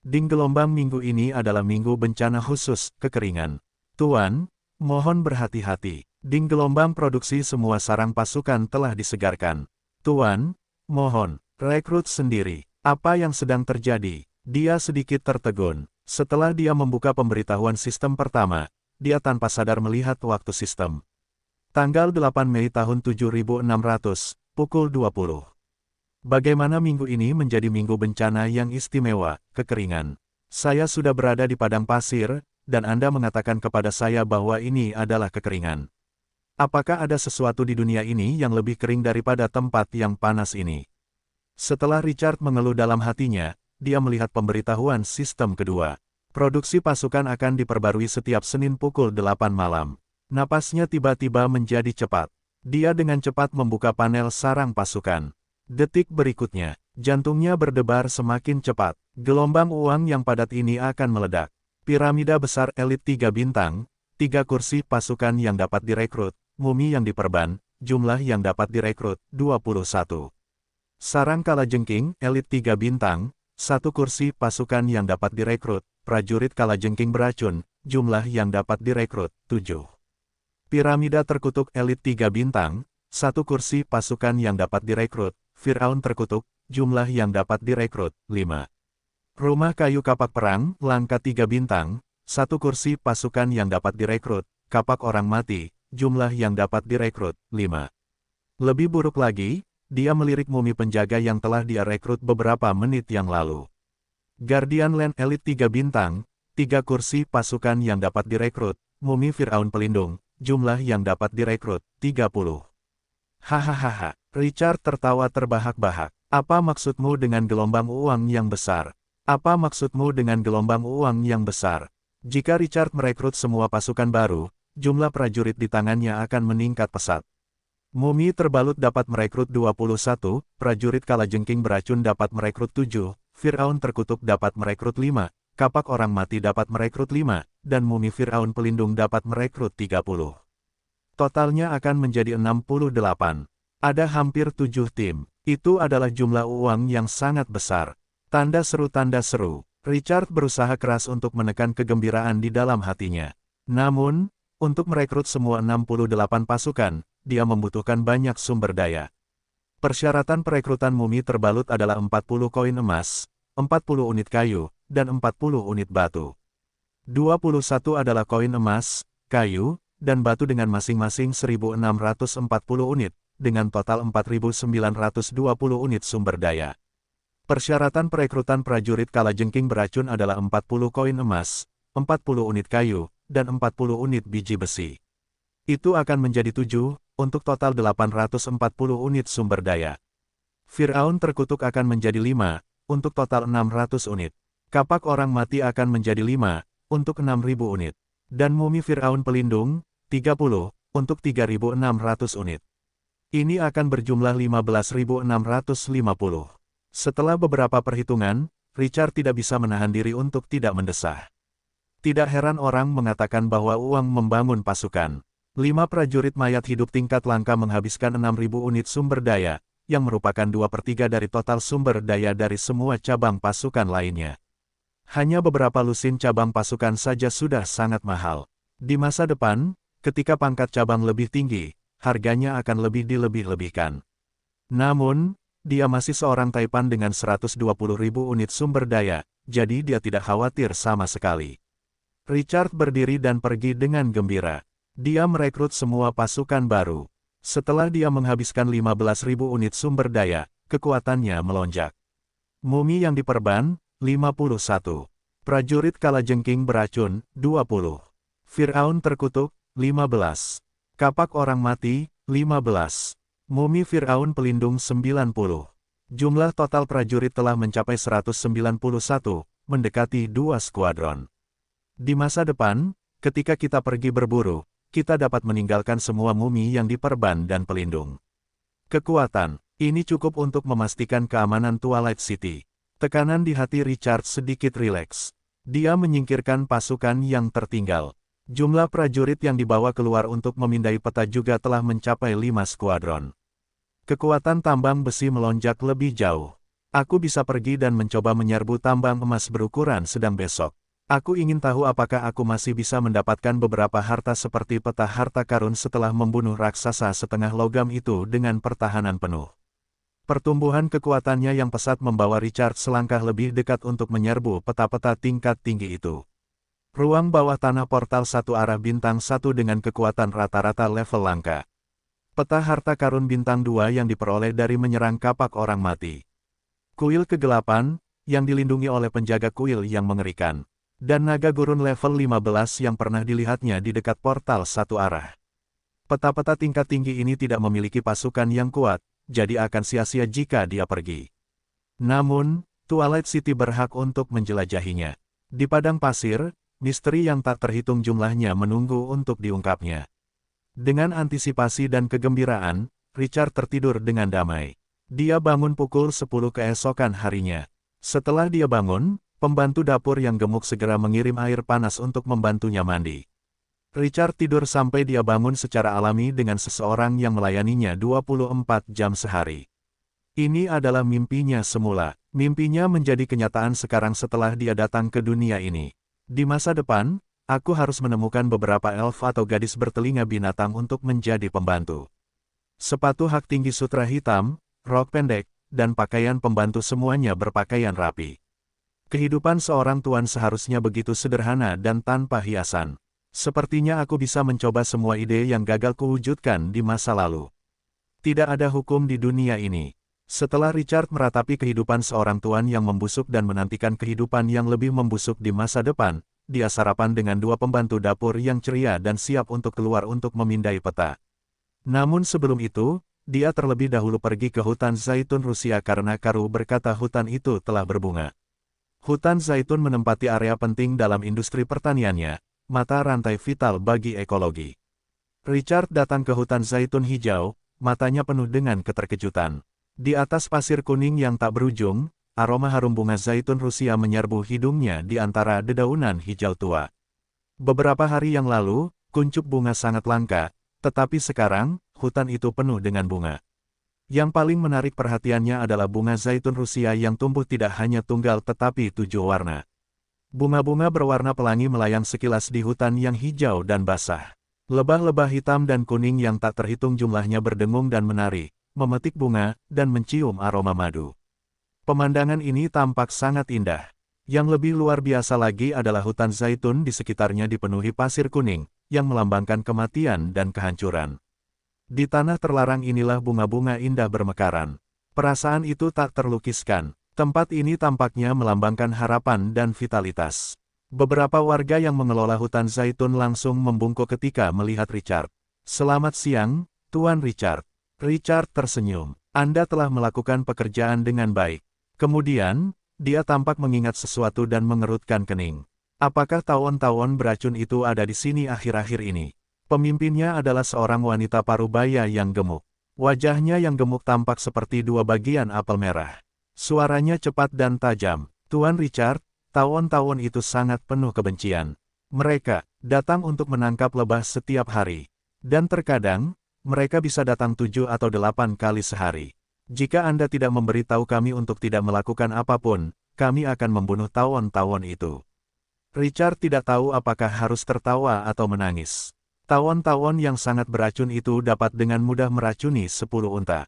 Ding gelombang minggu ini adalah minggu bencana khusus, kekeringan. Tuan, mohon berhati-hati. Ding gelombang produksi semua sarang pasukan telah disegarkan. Tuan, mohon, rekrut sendiri. Apa yang sedang terjadi? Dia sedikit tertegun. Setelah dia membuka pemberitahuan sistem pertama, dia tanpa sadar melihat waktu sistem. Tanggal 8 Mei tahun 7600, pukul 20. Bagaimana minggu ini menjadi minggu bencana yang istimewa, kekeringan. Saya sudah berada di padang pasir, dan Anda mengatakan kepada saya bahwa ini adalah kekeringan. Apakah ada sesuatu di dunia ini yang lebih kering daripada tempat yang panas ini? Setelah Richard mengeluh dalam hatinya, dia melihat pemberitahuan sistem kedua. Produksi pasukan akan diperbarui setiap Senin pukul 8 malam. Napasnya tiba-tiba menjadi cepat. Dia dengan cepat membuka panel sarang pasukan. Detik berikutnya, jantungnya berdebar semakin cepat. Gelombang uang yang padat ini akan meledak. Piramida besar elit 3 bintang, 3 kursi pasukan yang dapat direkrut. Mumi yang diperban, jumlah yang dapat direkrut, 21. Sarang kalajengking, elit 3 bintang, 1 kursi pasukan yang dapat direkrut, prajurit kalajengking beracun, jumlah yang dapat direkrut, 7. Piramida terkutuk elit 3 bintang, 1 kursi pasukan yang dapat direkrut, Firaun terkutuk, jumlah yang dapat direkrut, 5. Rumah kayu kapak perang, langka 3 bintang, 1 kursi pasukan yang dapat direkrut, kapak orang mati, jumlah yang dapat direkrut, 5. Lebih buruk lagi, dia melirik mumi penjaga yang telah dia rekrut beberapa menit yang lalu. Guardian Land Elite 3 bintang, 3 kursi pasukan yang dapat direkrut, mumi Firaun pelindung, jumlah yang dapat direkrut, 30. Hahaha, Richard tertawa terbahak-bahak. Apa maksudmu dengan gelombang uang yang besar? Apa maksudmu dengan gelombang uang yang besar? Jika Richard merekrut semua pasukan baru, jumlah prajurit di tangannya akan meningkat pesat. Mumi terbalut dapat merekrut 21, prajurit kalajengking beracun dapat merekrut 7, Firaun terkutuk dapat merekrut 5, kapak orang mati dapat merekrut 5, dan mumi Firaun pelindung dapat merekrut 30. Totalnya akan menjadi 68. Ada hampir 7 tim. Itu adalah jumlah uang yang sangat besar. Tanda seru tanda seru. Richard berusaha keras untuk menekan kegembiraan di dalam hatinya. Namun, untuk merekrut semua 68 pasukan, dia membutuhkan banyak sumber daya. Persyaratan perekrutan mumi terbalut adalah 40 koin emas, 40 unit kayu, dan 40 unit batu. 21 adalah koin emas, kayu, dan batu dengan masing-masing 1640 unit, dengan total 4920 unit sumber daya. Persyaratan perekrutan prajurit kalajengking beracun adalah 40 koin emas, 40 unit kayu, dan 40 unit biji besi. Itu akan menjadi 7, untuk total 840 unit sumber daya. Firaun terkutuk akan menjadi 5, untuk total 600 unit. Kapak orang mati akan menjadi 5, untuk 6000 unit. Dan mumi Firaun pelindung, 30, untuk 3600 unit. Ini akan berjumlah 15.650. Setelah beberapa perhitungan, Richard tidak bisa menahan diri untuk tidak mendesah. Tidak heran orang mengatakan bahwa uang membangun pasukan. 5 prajurit mayat hidup tingkat langka menghabiskan 6.000 unit sumber daya, yang merupakan 2/3 dari total sumber daya dari semua cabang pasukan lainnya. Hanya beberapa lusin cabang pasukan saja sudah sangat mahal. Di masa depan, ketika pangkat cabang lebih tinggi, harganya akan lebih dilebih-lebihkan. Namun, dia masih seorang taipan dengan 120.000 unit sumber daya, jadi dia tidak khawatir sama sekali. Richard berdiri dan pergi dengan gembira. Dia merekrut semua pasukan baru. Setelah dia menghabiskan 15.000 unit sumber daya, kekuatannya melonjak. Mumi yang diperban, 51. Prajurit kalajengking beracun, 20. Firaun terkutuk, 15. Kapak orang mati, 15. Mumi Firaun pelindung 90. Jumlah total prajurit telah mencapai 191, mendekati 2 skuadron. Di masa depan, ketika kita pergi berburu, kita dapat meninggalkan semua mumi yang diperban dan pelindung. Kekuatan, ini cukup untuk memastikan keamanan Twilight City. Tekanan di hati Richard sedikit rileks. Dia menyingkirkan pasukan yang tertinggal. Jumlah prajurit yang dibawa keluar untuk memindai peta juga telah mencapai 5 skuadron. Kekuatan tambang besi melonjak lebih jauh. Aku bisa pergi dan mencoba menyerbu tambang emas berukuran sedang besok. Aku ingin tahu apakah aku masih bisa mendapatkan beberapa harta seperti peta harta karun setelah membunuh raksasa setengah logam itu dengan pertahanan penuh. Pertumbuhan kekuatannya yang pesat membawa Richard selangkah lebih dekat untuk menyerbu peta-peta tingkat tinggi itu. Ruang bawah tanah portal satu arah bintang 1 dengan kekuatan rata-rata level langka. Peta harta karun bintang 2 yang diperoleh dari menyerang kapak orang mati. Kuil kegelapan, yang dilindungi oleh penjaga kuil yang mengerikan. Dan naga gurun level 15 yang pernah dilihatnya di dekat portal satu arah. Peta-peta tingkat tinggi ini tidak memiliki pasukan yang kuat, jadi akan sia-sia jika dia pergi. Namun, Twilight City berhak untuk menjelajahinya. Di padang pasir, misteri yang tak terhitung jumlahnya menunggu untuk diungkapnya. Dengan antisipasi dan kegembiraan, Richard tertidur dengan damai. Dia bangun pukul 10 keesokan harinya. Setelah dia bangun, pembantu dapur yang gemuk segera mengirim air panas untuk membantunya mandi. Richard tidur sampai dia bangun secara alami dengan seseorang yang melayaninya 24 jam sehari. Ini adalah mimpinya semula. Mimpinya menjadi kenyataan sekarang setelah dia datang ke dunia ini. Di masa depan, aku harus menemukan beberapa elf atau gadis bertelinga binatang untuk menjadi pembantu. Sepatu hak tinggi sutra hitam, rok pendek, dan pakaian pembantu semuanya berpakaian rapi. Kehidupan seorang tuan seharusnya begitu sederhana dan tanpa hiasan. Sepertinya aku bisa mencoba semua ide yang gagal kuwujudkan di masa lalu. Tidak ada hukum di dunia ini. Setelah Richard meratapi kehidupan seorang tuan yang membusuk dan menantikan kehidupan yang lebih membusuk di masa depan, dia sarapan dengan dua pembantu dapur yang ceria dan siap untuk keluar untuk memindai peta. Namun sebelum itu, dia terlebih dahulu pergi ke hutan zaitun Rusia karena Karu berkata hutan itu telah berbunga. Hutan zaitun menempati area penting dalam industri pertaniannya, mata rantai vital bagi ekologi. Richard datang ke hutan zaitun hijau, matanya penuh dengan keterkejutan. Di atas pasir kuning yang tak berujung, aroma harum bunga zaitun Rusia menyerbu hidungnya di antara dedaunan hijau tua. Beberapa hari yang lalu, kuncup bunga sangat langka, tetapi sekarang, hutan itu penuh dengan bunga. Yang paling menarik perhatiannya adalah bunga zaitun Rusia yang tumbuh tidak hanya tunggal tetapi 7 warna. Bunga-bunga berwarna pelangi melayang sekilas di hutan yang hijau dan basah. Lebah-lebah hitam dan kuning yang tak terhitung jumlahnya berdengung dan menari, memetik bunga, dan mencium aroma madu. Pemandangan ini tampak sangat indah. Yang lebih luar biasa lagi adalah hutan zaitun di sekitarnya dipenuhi pasir kuning, yang melambangkan kematian dan kehancuran. Di tanah terlarang inilah bunga-bunga indah bermekaran. Perasaan itu tak terlukiskan. Tempat ini tampaknya melambangkan harapan dan vitalitas. Beberapa warga yang mengelola hutan zaitun langsung membungkuk ketika melihat Richard. "Selamat siang, Tuan Richard." Richard tersenyum. "Anda telah melakukan pekerjaan dengan baik." Kemudian, dia tampak mengingat sesuatu dan mengerutkan kening. Apakah tawon-tawon beracun itu ada di sini akhir-akhir ini? Pemimpinnya adalah seorang wanita parubaya yang gemuk. Wajahnya yang gemuk tampak seperti dua bagian apel merah. Suaranya cepat dan tajam. "Tuan Richard, tawon-tawon itu sangat penuh kebencian. Mereka datang untuk menangkap lebah setiap hari. Dan terkadang, mereka bisa datang 7 atau 8 kali sehari. Jika Anda tidak memberitahu kami untuk tidak melakukan apapun, kami akan membunuh tawon-tawon itu." Richard tidak tahu apakah harus tertawa atau menangis. Tawon-tawon yang sangat beracun itu dapat dengan mudah meracuni 10 unta.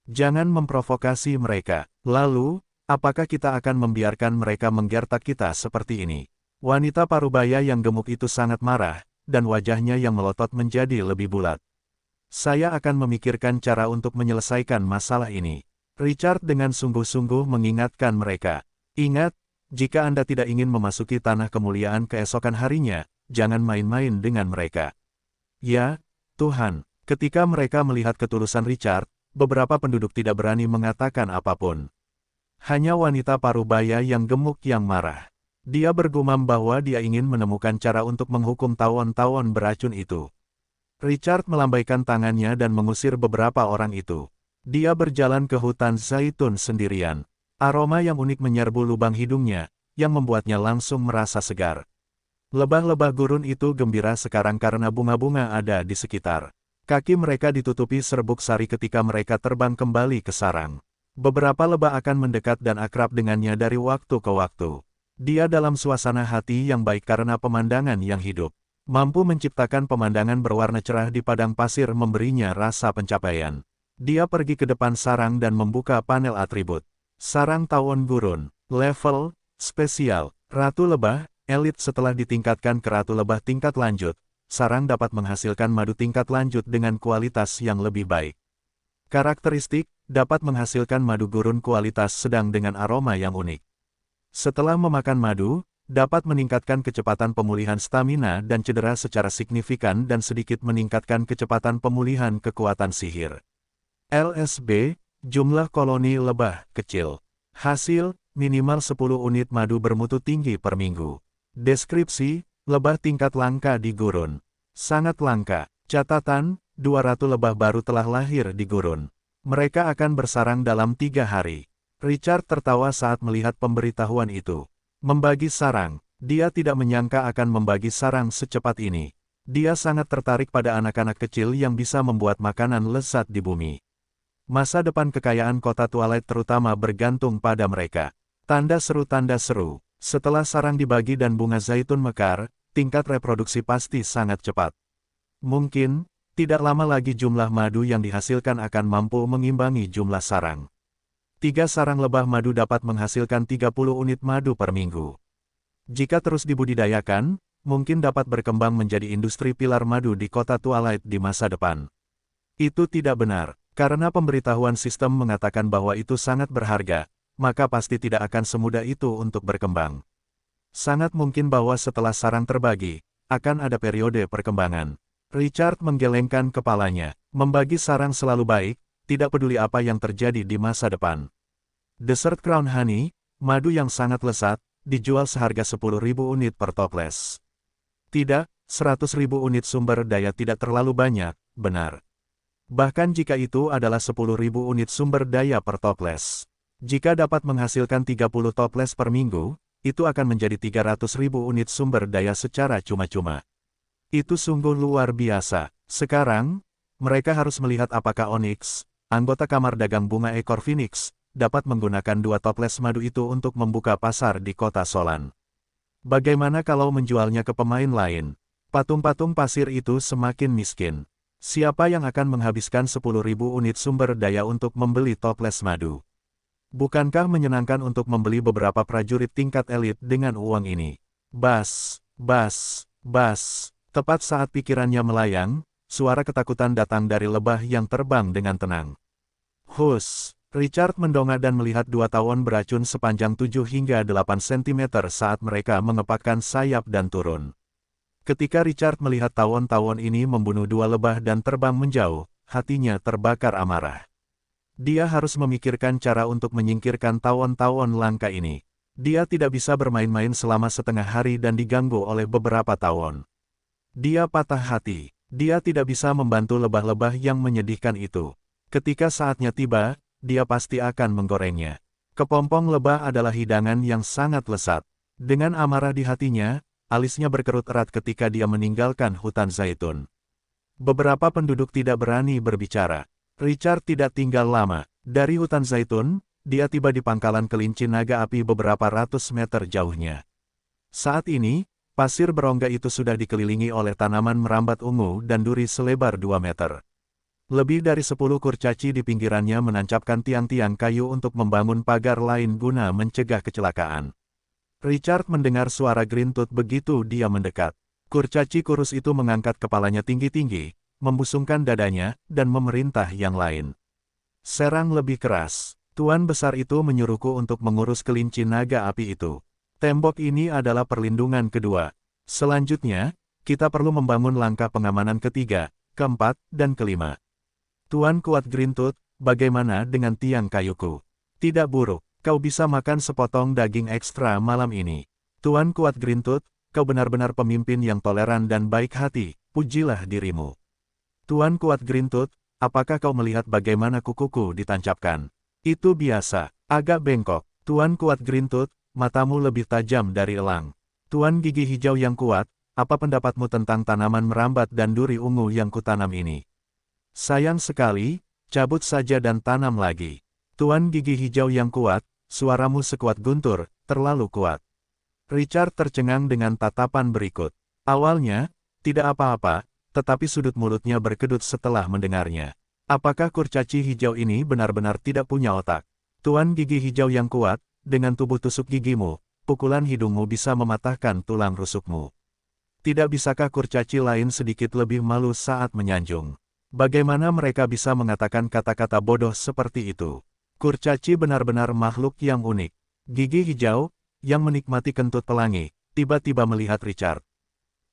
Jangan memprovokasi mereka. Lalu, apakah kita akan membiarkan mereka menggertak kita seperti ini? Wanita parubaya yang gemuk itu sangat marah, dan wajahnya yang melotot menjadi lebih bulat. "Saya akan memikirkan cara untuk menyelesaikan masalah ini." Richard dengan sungguh-sungguh mengingatkan mereka. "Ingat, jika Anda tidak ingin memasuki tanah kemuliaan keesokan harinya, jangan main-main dengan mereka." "Ya, Tuhan." Ketika mereka melihat ketulusan Richard, beberapa penduduk tidak berani mengatakan apapun. Hanya wanita parubaya yang gemuk yang marah. Dia bergumam bahwa dia ingin menemukan cara untuk menghukum tawon-tawon beracun itu. Richard melambaikan tangannya dan mengusir beberapa orang itu. Dia berjalan ke hutan zaitun sendirian. Aroma yang unik menyerbu lubang hidungnya, yang membuatnya langsung merasa segar. Lebah-lebah gurun itu gembira sekarang karena bunga-bunga ada di sekitar. Kaki mereka ditutupi serbuk sari ketika mereka terbang kembali ke sarang. Beberapa lebah akan mendekat dan akrab dengannya dari waktu ke waktu. Dia dalam suasana hati yang baik karena pemandangan yang hidup. Mampu menciptakan pemandangan berwarna cerah di padang pasir memberinya rasa pencapaian. Dia pergi ke depan sarang dan membuka panel atribut. Sarang tawon gurun, level, spesial, Ratu Lebah, elit. Setelah ditingkatkan ke Ratu Lebah tingkat lanjut, sarang dapat menghasilkan madu tingkat lanjut dengan kualitas yang lebih baik. Karakteristik, dapat menghasilkan madu gurun kualitas sedang dengan aroma yang unik. Setelah memakan madu, dapat meningkatkan kecepatan pemulihan stamina dan cedera secara signifikan dan sedikit meningkatkan kecepatan pemulihan kekuatan sihir. LSB, jumlah koloni lebah kecil. Hasil, minimal 10 unit madu bermutu tinggi per minggu. Deskripsi, lebah tingkat langka di gurun. Sangat langka. Catatan, 200 lebah baru telah lahir di gurun. Mereka akan bersarang dalam 3 hari. Richard tertawa saat melihat pemberitahuan itu. Membagi sarang. Dia tidak menyangka akan membagi sarang secepat ini. Dia sangat tertarik pada anak-anak kecil yang bisa membuat makanan lezat di bumi. Masa depan kekayaan kota Twilight terutama bergantung pada mereka. Tanda seru. Setelah sarang dibagi dan bunga zaitun mekar, tingkat reproduksi pasti sangat cepat. Mungkin, tidak lama lagi jumlah madu yang dihasilkan akan mampu mengimbangi jumlah sarang. 3 sarang lebah madu dapat menghasilkan 30 unit madu per minggu. Jika terus dibudidayakan, mungkin dapat berkembang menjadi industri pilar madu di kota Twilight di masa depan. Itu tidak benar, karena pemberitahuan sistem mengatakan bahwa itu sangat berharga, maka pasti tidak akan semudah itu untuk berkembang. Sangat mungkin bahwa setelah sarang terbagi, akan ada periode perkembangan. Richard menggelengkan kepalanya, membagi sarang selalu baik, tidak peduli apa yang terjadi di masa depan. Desert Crown Honey, madu yang sangat lezat, dijual seharga 10.000 unit per toples. Tidak, 100.000 unit sumber daya tidak terlalu banyak, benar. Bahkan jika itu adalah 10.000 unit sumber daya per toples. Jika dapat menghasilkan 30 toples per minggu, itu akan menjadi 300.000 unit sumber daya secara cuma-cuma. Itu sungguh luar biasa. Sekarang, mereka harus melihat apakah Onyx, anggota Kamar Dagang Bunga Ekor Phoenix, dapat menggunakan 2 toples madu itu untuk membuka pasar di kota Solan. Bagaimana kalau menjualnya ke pemain lain? Patung-patung pasir itu semakin miskin. Siapa yang akan menghabiskan 10.000 unit sumber daya untuk membeli toples madu? Bukankah menyenangkan untuk membeli beberapa prajurit tingkat elit dengan uang ini? Bas, bas, bas. Tepat saat pikirannya melayang, suara ketakutan datang dari lebah yang terbang dengan tenang. Hus, Richard mendongak dan melihat 2 tawon beracun sepanjang 7 hingga 8 cm saat mereka mengepakkan sayap dan turun. Ketika Richard melihat tawon-tawon ini membunuh 2 lebah dan terbang menjauh, hatinya terbakar amarah. Dia harus memikirkan cara untuk menyingkirkan tawon-tawon langka ini. Dia tidak bisa bermain-main selama setengah hari dan diganggu oleh beberapa tawon. Dia patah hati. Dia tidak bisa membantu lebah-lebah yang menyedihkan itu. Ketika saatnya tiba, dia pasti akan menggorengnya. Kepompong lebah adalah hidangan yang sangat lezat. Dengan amarah di hatinya, alisnya berkerut erat ketika dia meninggalkan hutan zaitun. Beberapa penduduk tidak berani berbicara. Richard tidak tinggal lama. Dari hutan zaitun, dia tiba di pangkalan kelinci naga api beberapa ratus meter jauhnya. Saat ini, pasir berongga itu sudah dikelilingi oleh tanaman merambat ungu dan duri selebar 2 meter. Lebih dari 10 kurcaci di pinggirannya menancapkan tiang-tiang kayu untuk membangun pagar lain guna mencegah kecelakaan. Richard mendengar suara Grintooth begitu dia mendekat. Kurcaci kurus itu mengangkat kepalanya tinggi-tinggi, membusungkan dadanya, dan memerintah yang lain. Serang lebih keras. Tuan besar itu menyuruhku untuk mengurus kelinci naga api itu. Tembok ini adalah perlindungan kedua. Selanjutnya, kita perlu membangun langkah pengamanan ketiga, keempat, dan kelima. Tuan kuat Grintooth, bagaimana dengan tiang kayuku? Tidak buruk, kau bisa makan sepotong daging ekstra malam ini. Tuan kuat Grintooth, kau benar-benar pemimpin yang toleran dan baik hati, pujilah dirimu. Tuan kuat Grintooth, apakah kau melihat bagaimana kukuku ditancapkan? Itu biasa, agak bengkok. Tuan kuat Grintooth, matamu lebih tajam dari elang. Tuan gigi hijau yang kuat, apa pendapatmu tentang tanaman merambat dan duri ungu yang kutanam ini? Sayang sekali, cabut saja dan tanam lagi. Tuan gigi hijau yang kuat, suaramu sekuat guntur, terlalu kuat. Richard tercengang dengan tatapan berikut. Awalnya, tidak apa-apa, tetapi sudut mulutnya berkedut setelah mendengarnya. Apakah kurcaci hijau ini benar-benar tidak punya otak? Tuan gigi hijau yang kuat, dengan tubuh tusuk gigimu, pukulan hidungmu bisa mematahkan tulang rusukmu. Tidak bisakah kurcaci lain sedikit lebih malu saat menyanjung? Bagaimana mereka bisa mengatakan kata-kata bodoh seperti itu? Kurcaci benar-benar makhluk yang unik. Gigi hijau, yang menikmati kentut pelangi, tiba-tiba melihat Richard.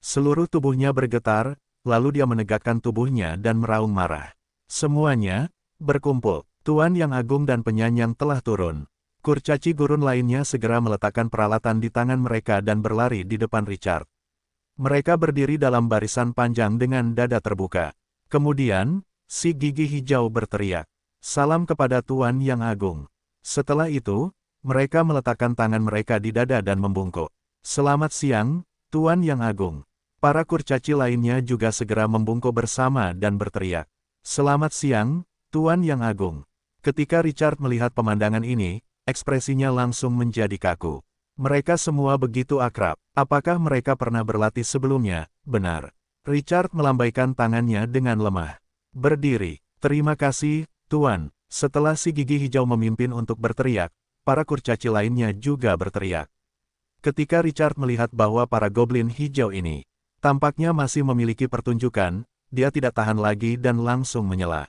Seluruh tubuhnya bergetar, lalu dia menegakkan tubuhnya dan meraung marah. Semuanya berkumpul. Tuan yang agung dan penyayang telah turun. Kurcaci gurun lainnya segera meletakkan peralatan di tangan mereka dan berlari di depan Richard. Mereka berdiri dalam barisan panjang dengan dada terbuka. Kemudian, si gigi hijau berteriak, "Salam kepada Tuan yang agung." Setelah itu, mereka meletakkan tangan mereka di dada dan membungkuk. "Selamat siang, Tuan yang agung." Para kurcaci lainnya juga segera membungkuk bersama dan berteriak, "Selamat siang, Tuan yang agung." Ketika Richard melihat pemandangan ini, ekspresinya langsung menjadi kaku. Mereka semua begitu akrab. Apakah mereka pernah berlatih sebelumnya? Benar. Richard melambaikan tangannya dengan lemah. "Berdiri. Terima kasih, Tuan." Setelah si gigi hijau memimpin untuk berteriak, para kurcaci lainnya juga berteriak. Ketika Richard melihat bahwa para goblin hijau ini tampaknya masih memiliki pertunjukan, dia tidak tahan lagi dan langsung menyela.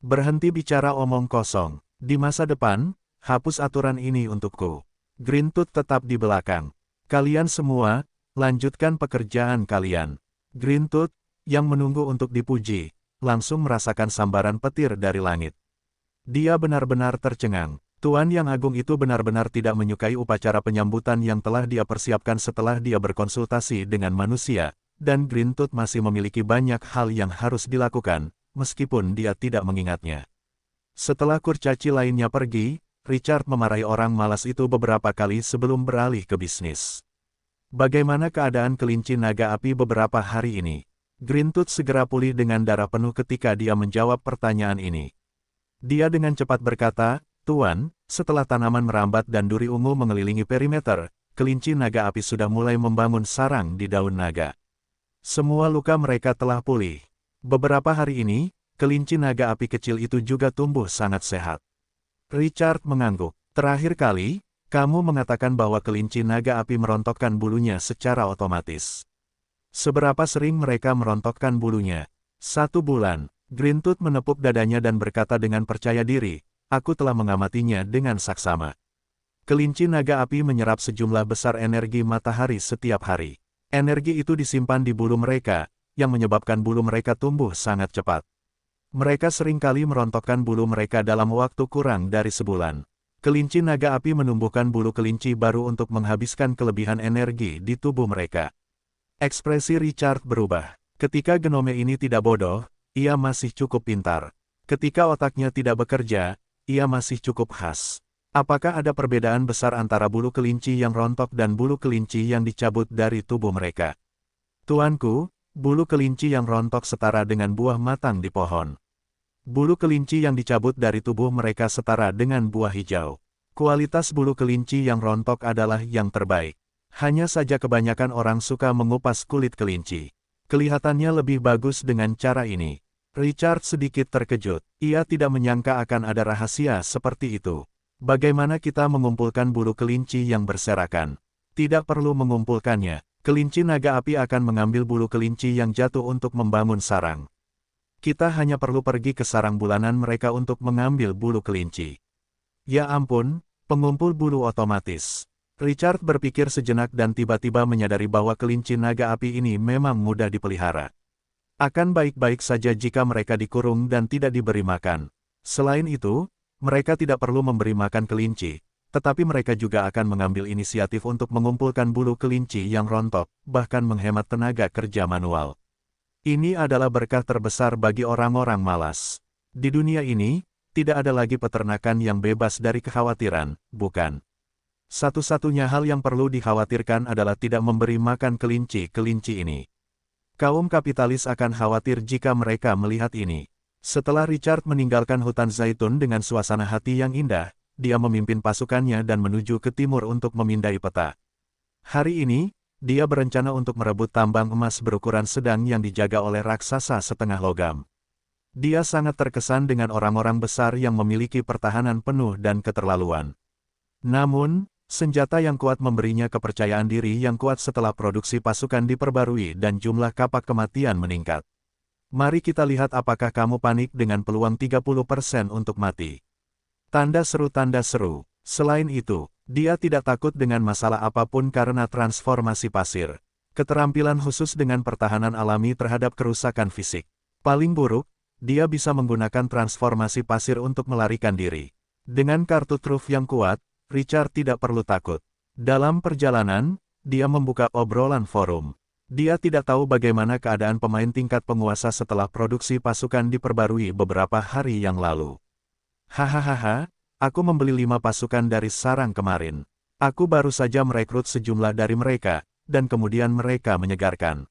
Berhenti bicara omong kosong. Di masa depan, hapus aturan ini untukku. Green Tooth tetap di belakang. Kalian semua, lanjutkan pekerjaan kalian. Green Tooth, yang menunggu untuk dipuji, langsung merasakan sambaran petir dari langit. Dia benar-benar tercengang. Tuan Yang Agung itu benar-benar tidak menyukai upacara penyambutan yang telah dia persiapkan setelah dia berkonsultasi dengan manusia, dan Green Tooth masih memiliki banyak hal yang harus dilakukan, meskipun dia tidak mengingatnya. Setelah kurcaci lainnya pergi, Richard memarahi orang malas itu beberapa kali sebelum beralih ke bisnis. Bagaimana keadaan kelinci naga api beberapa hari ini? Green Tooth segera pulih dengan darah penuh ketika dia menjawab pertanyaan ini. Dia dengan cepat berkata, Tuan, setelah tanaman merambat dan duri ungu mengelilingi perimeter, kelinci naga api sudah mulai membangun sarang di daun naga. Semua luka mereka telah pulih. Beberapa hari ini, kelinci naga api kecil itu juga tumbuh sangat sehat. Richard mengangguk. Terakhir kali, kamu mengatakan bahwa kelinci naga api merontokkan bulunya secara otomatis. Seberapa sering mereka merontokkan bulunya? 1 bulan. Green Tooth menepuk dadanya dan berkata dengan percaya diri, aku telah mengamatinya dengan saksama. Kelinci naga api menyerap sejumlah besar energi matahari setiap hari. Energi itu disimpan di bulu mereka, yang menyebabkan bulu mereka tumbuh sangat cepat. Mereka seringkali merontokkan bulu mereka dalam waktu kurang dari sebulan. Kelinci naga api menumbuhkan bulu kelinci baru untuk menghabiskan kelebihan energi di tubuh mereka. Ekspresi Richard berubah. Ketika genome ini tidak bodoh, ia masih cukup pintar. Ketika otaknya tidak bekerja, ia masih cukup khas. Apakah ada perbedaan besar antara bulu kelinci yang rontok dan bulu kelinci yang dicabut dari tubuh mereka? Tuanku, bulu kelinci yang rontok setara dengan buah matang di pohon. Bulu kelinci yang dicabut dari tubuh mereka setara dengan buah hijau. Kualitas bulu kelinci yang rontok adalah yang terbaik. Hanya saja kebanyakan orang suka mengupas kulit kelinci. Kelihatannya lebih bagus dengan cara ini. Richard sedikit terkejut. Ia tidak menyangka akan ada rahasia seperti itu. Bagaimana kita mengumpulkan bulu kelinci yang berserakan? Tidak perlu mengumpulkannya. Kelinci naga api akan mengambil bulu kelinci yang jatuh untuk membangun sarang. Kita hanya perlu pergi ke sarang bulanan mereka untuk mengambil bulu kelinci. Ya ampun, pengumpul bulu otomatis. Richard berpikir sejenak dan tiba-tiba menyadari bahwa kelinci naga api ini memang mudah dipelihara. Akan baik-baik saja jika mereka dikurung dan tidak diberi makan. Selain itu, mereka tidak perlu memberi makan kelinci, tetapi mereka juga akan mengambil inisiatif untuk mengumpulkan bulu kelinci yang rontok, bahkan menghemat tenaga kerja manual. Ini adalah berkah terbesar bagi orang-orang malas. Di dunia ini, tidak ada lagi peternakan yang bebas dari kekhawatiran, bukan? Satu-satunya hal yang perlu dikhawatirkan adalah tidak memberi makan kelinci-kelinci ini. Kaum kapitalis akan khawatir jika mereka melihat ini. Setelah Richard meninggalkan hutan zaitun dengan suasana hati yang indah, dia memimpin pasukannya dan menuju ke timur untuk memindai peta. Hari ini, dia berencana untuk merebut tambang emas berukuran sedang yang dijaga oleh raksasa setengah logam. Dia sangat terkesan dengan orang-orang besar yang memiliki pertahanan penuh dan keterlaluan. Namun, senjata yang kuat memberinya kepercayaan diri yang kuat setelah produksi pasukan diperbarui dan jumlah kapak kematian meningkat. Mari kita lihat apakah kamu panik dengan peluang 30% untuk mati. Tanda seru. Selain itu, dia tidak takut dengan masalah apapun karena transformasi pasir. Keterampilan khusus dengan pertahanan alami terhadap kerusakan fisik. Paling buruk, dia bisa menggunakan transformasi pasir untuk melarikan diri. Dengan kartu truf yang kuat, Richard tidak perlu takut. Dalam perjalanan, dia membuka obrolan forum. Dia tidak tahu bagaimana keadaan pemain tingkat penguasa setelah produksi pasukan diperbarui beberapa hari yang lalu. Hahaha, aku membeli 5 pasukan dari sarang kemarin. Aku baru saja merekrut sejumlah dari mereka, dan kemudian mereka menyegarkan.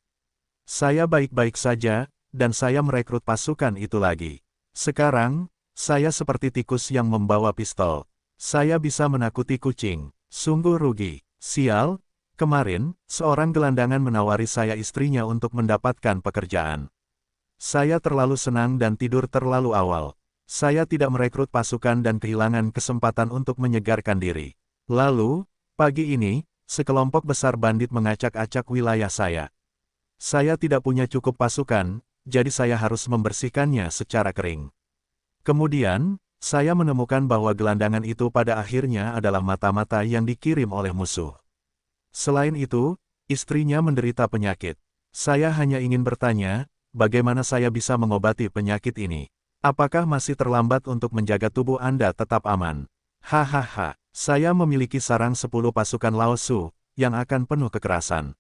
Saya baik-baik saja, dan saya merekrut pasukan itu lagi. Sekarang, saya seperti tikus yang membawa pistol. Saya bisa menakuti kucing. Sungguh rugi. Sial, kemarin, seorang gelandangan menawari saya istrinya untuk mendapatkan pekerjaan. Saya terlalu senang dan tidur terlalu awal. Saya tidak merekrut pasukan dan kehilangan kesempatan untuk menyegarkan diri. Lalu, pagi ini, sekelompok besar bandit mengacak-acak wilayah saya. Saya tidak punya cukup pasukan, jadi saya harus membersihkannya secara kering. Kemudian, saya menemukan bahwa gelandangan itu pada akhirnya adalah mata-mata yang dikirim oleh musuh. Selain itu, istrinya menderita penyakit. Saya hanya ingin bertanya, bagaimana saya bisa mengobati penyakit ini? Apakah masih terlambat untuk menjaga tubuh Anda tetap aman? Hahaha, saya memiliki sarang 10 pasukan Laosu, yang akan penuh kekerasan.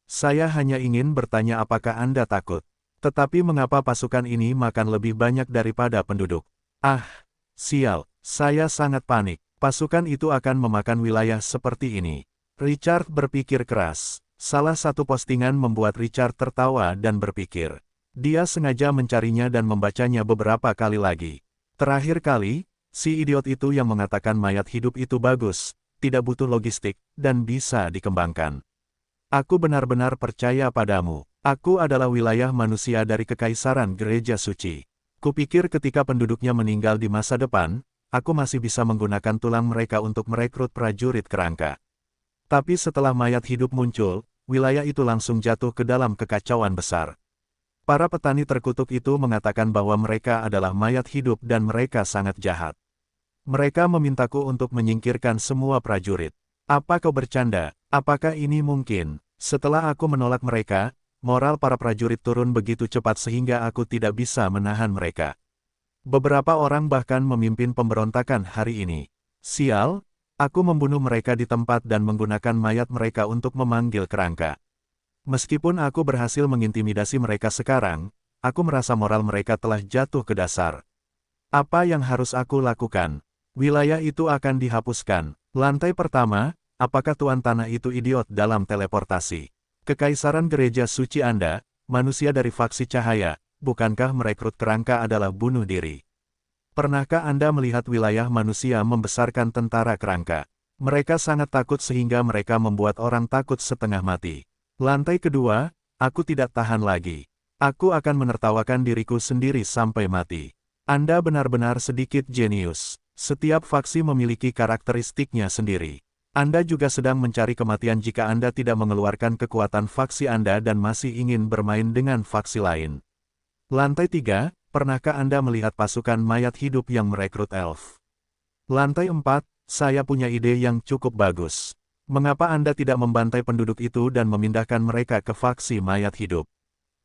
Saya hanya ingin bertanya apakah Anda takut? Tetapi mengapa pasukan ini makan lebih banyak daripada penduduk? Ah, sial, saya sangat panik. Pasukan itu akan memakan wilayah seperti ini. Richard berpikir keras. Salah satu postingan membuat Richard tertawa dan berpikir. Dia sengaja mencarinya dan membacanya beberapa kali lagi. Terakhir kali, si idiot itu yang mengatakan mayat hidup itu bagus, tidak butuh logistik, dan bisa dikembangkan. Aku benar-benar percaya padamu. Aku adalah wilayah manusia dari Kekaisaran Gereja Suci. Kupikir ketika penduduknya meninggal di masa depan, aku masih bisa menggunakan tulang mereka untuk merekrut prajurit kerangka. Tapi setelah mayat hidup muncul, wilayah itu langsung jatuh ke dalam kekacauan besar. Para petani terkutuk itu mengatakan bahwa mereka adalah mayat hidup dan mereka sangat jahat. Mereka memintaku untuk menyingkirkan semua prajurit. Apa kau bercanda? Apakah ini mungkin? Setelah aku menolak mereka, moral para prajurit turun begitu cepat sehingga aku tidak bisa menahan mereka. Beberapa orang bahkan memimpin pemberontakan hari ini. Sial, aku membunuh mereka di tempat dan menggunakan mayat mereka untuk memanggil kerangka. Meskipun aku berhasil mengintimidasi mereka sekarang, aku merasa moral mereka telah jatuh ke dasar. Apa yang harus aku lakukan? Wilayah itu akan dihapuskan. Lantai pertama, apakah tuan tanah itu idiot dalam teleportasi? Kekaisaran Gereja Suci Anda, manusia dari faksi cahaya, bukankah merekrut kerangka adalah bunuh diri? Pernahkah Anda melihat wilayah manusia membesarkan tentara kerangka? Mereka sangat takut sehingga mereka membuat orang takut setengah mati. Lantai kedua, aku tidak tahan lagi. Aku akan menertawakan diriku sendiri sampai mati. Anda benar-benar sedikit jenius. Setiap faksi memiliki karakteristiknya sendiri. Anda juga sedang mencari kematian jika Anda tidak mengeluarkan kekuatan faksi Anda dan masih ingin bermain dengan faksi lain. Lantai 3, pernahkah Anda melihat pasukan mayat hidup yang merekrut elf? Lantai 4, saya punya ide yang cukup bagus. Mengapa Anda tidak membantai penduduk itu dan memindahkan mereka ke faksi mayat hidup?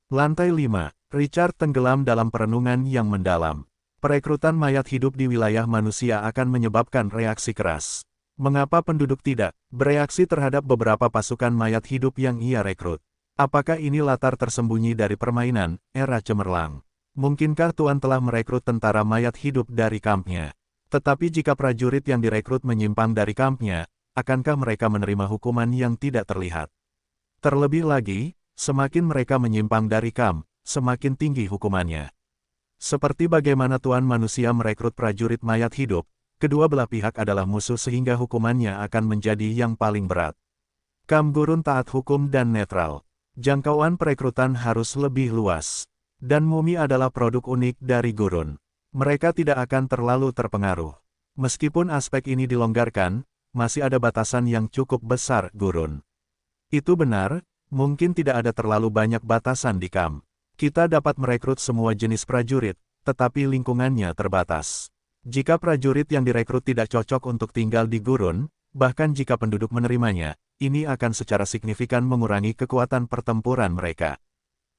Lantai 5, Richard tenggelam dalam perenungan yang mendalam. Perekrutan mayat hidup di wilayah manusia akan menyebabkan reaksi keras. Mengapa penduduk tidak bereaksi terhadap beberapa pasukan mayat hidup yang ia rekrut? Apakah ini latar tersembunyi dari permainan era cemerlang? Mungkinkah Tuan telah merekrut tentara mayat hidup dari kampnya? Tetapi jika prajurit yang direkrut menyimpang dari kampnya, akankah mereka menerima hukuman yang tidak terlihat? Terlebih lagi, semakin mereka menyimpang dari kamp, semakin tinggi hukumannya. Seperti bagaimana Tuan manusia merekrut prajurit mayat hidup, kedua belah pihak adalah musuh sehingga hukumannya akan menjadi yang paling berat. Kamp gurun taat hukum dan netral. Jangkauan perekrutan harus lebih luas. Dan mumi adalah produk unik dari gurun. Mereka tidak akan terlalu terpengaruh. Meskipun aspek ini dilonggarkan, masih ada batasan yang cukup besar gurun. Itu benar, mungkin tidak ada terlalu banyak batasan di kamp. Kita dapat merekrut semua jenis prajurit, tetapi lingkungannya terbatas. Jika prajurit yang direkrut tidak cocok untuk tinggal di gurun, bahkan jika penduduk menerimanya, ini akan secara signifikan mengurangi kekuatan pertempuran mereka.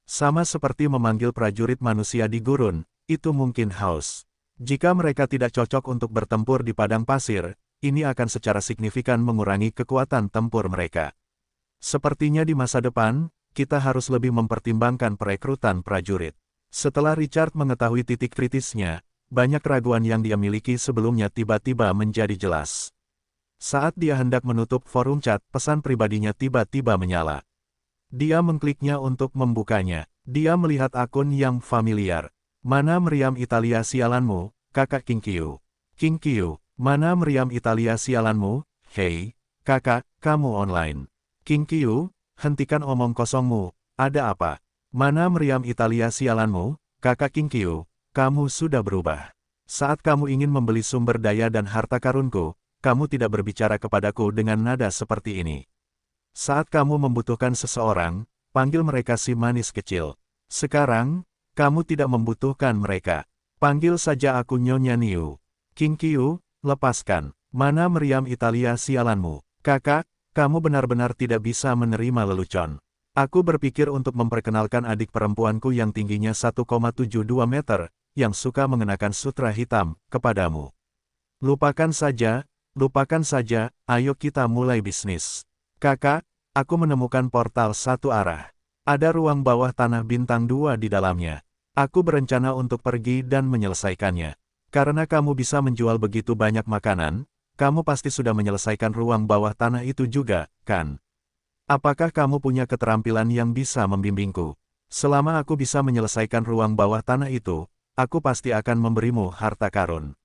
Sama seperti memanggil prajurit manusia di gurun, itu mungkin haus. Jika mereka tidak cocok untuk bertempur di padang pasir, ini akan secara signifikan mengurangi kekuatan tempur mereka. Sepertinya di masa depan, kita harus lebih mempertimbangkan perekrutan prajurit. Setelah Richard mengetahui titik kritisnya, banyak keraguan yang dia miliki sebelumnya tiba-tiba menjadi jelas. Saat dia hendak menutup forum chat, pesan pribadinya tiba-tiba menyala. Dia mengkliknya untuk membukanya. Dia melihat akun yang familiar. Mana meriam Italia sialanmu, kakak Kinkyu. Kinkyu, mana meriam Italia sialanmu? Hei, kakak, kamu online. Kinkyu, hentikan omong kosongmu, ada apa? Mana meriam Italia sialanmu, kakak Kinkyu, kamu sudah berubah. Saat kamu ingin membeli sumber daya dan harta karunku, kamu tidak berbicara kepadaku dengan nada seperti ini. Saat kamu membutuhkan seseorang, panggil mereka si manis kecil. Sekarang, kamu tidak membutuhkan mereka. Panggil saja aku Nyonya Niu. King Qiu, lepaskan. Mana meriam Italia sialanmu. Kakak, kamu benar-benar tidak bisa menerima lelucon. Aku berpikir untuk memperkenalkan adik perempuanku yang tingginya 1,72 meter, yang suka mengenakan sutra hitam, kepadamu. Lupakan saja, ayo kita mulai bisnis. Kakak, aku menemukan portal satu arah. Ada ruang bawah tanah bintang 2 di dalamnya. Aku berencana untuk pergi dan menyelesaikannya. Karena kamu bisa menjual begitu banyak makanan, kamu pasti sudah menyelesaikan ruang bawah tanah itu juga, kan? Apakah kamu punya keterampilan yang bisa membimbingku? Selama aku bisa menyelesaikan ruang bawah tanah itu, aku pasti akan memberimu harta karun.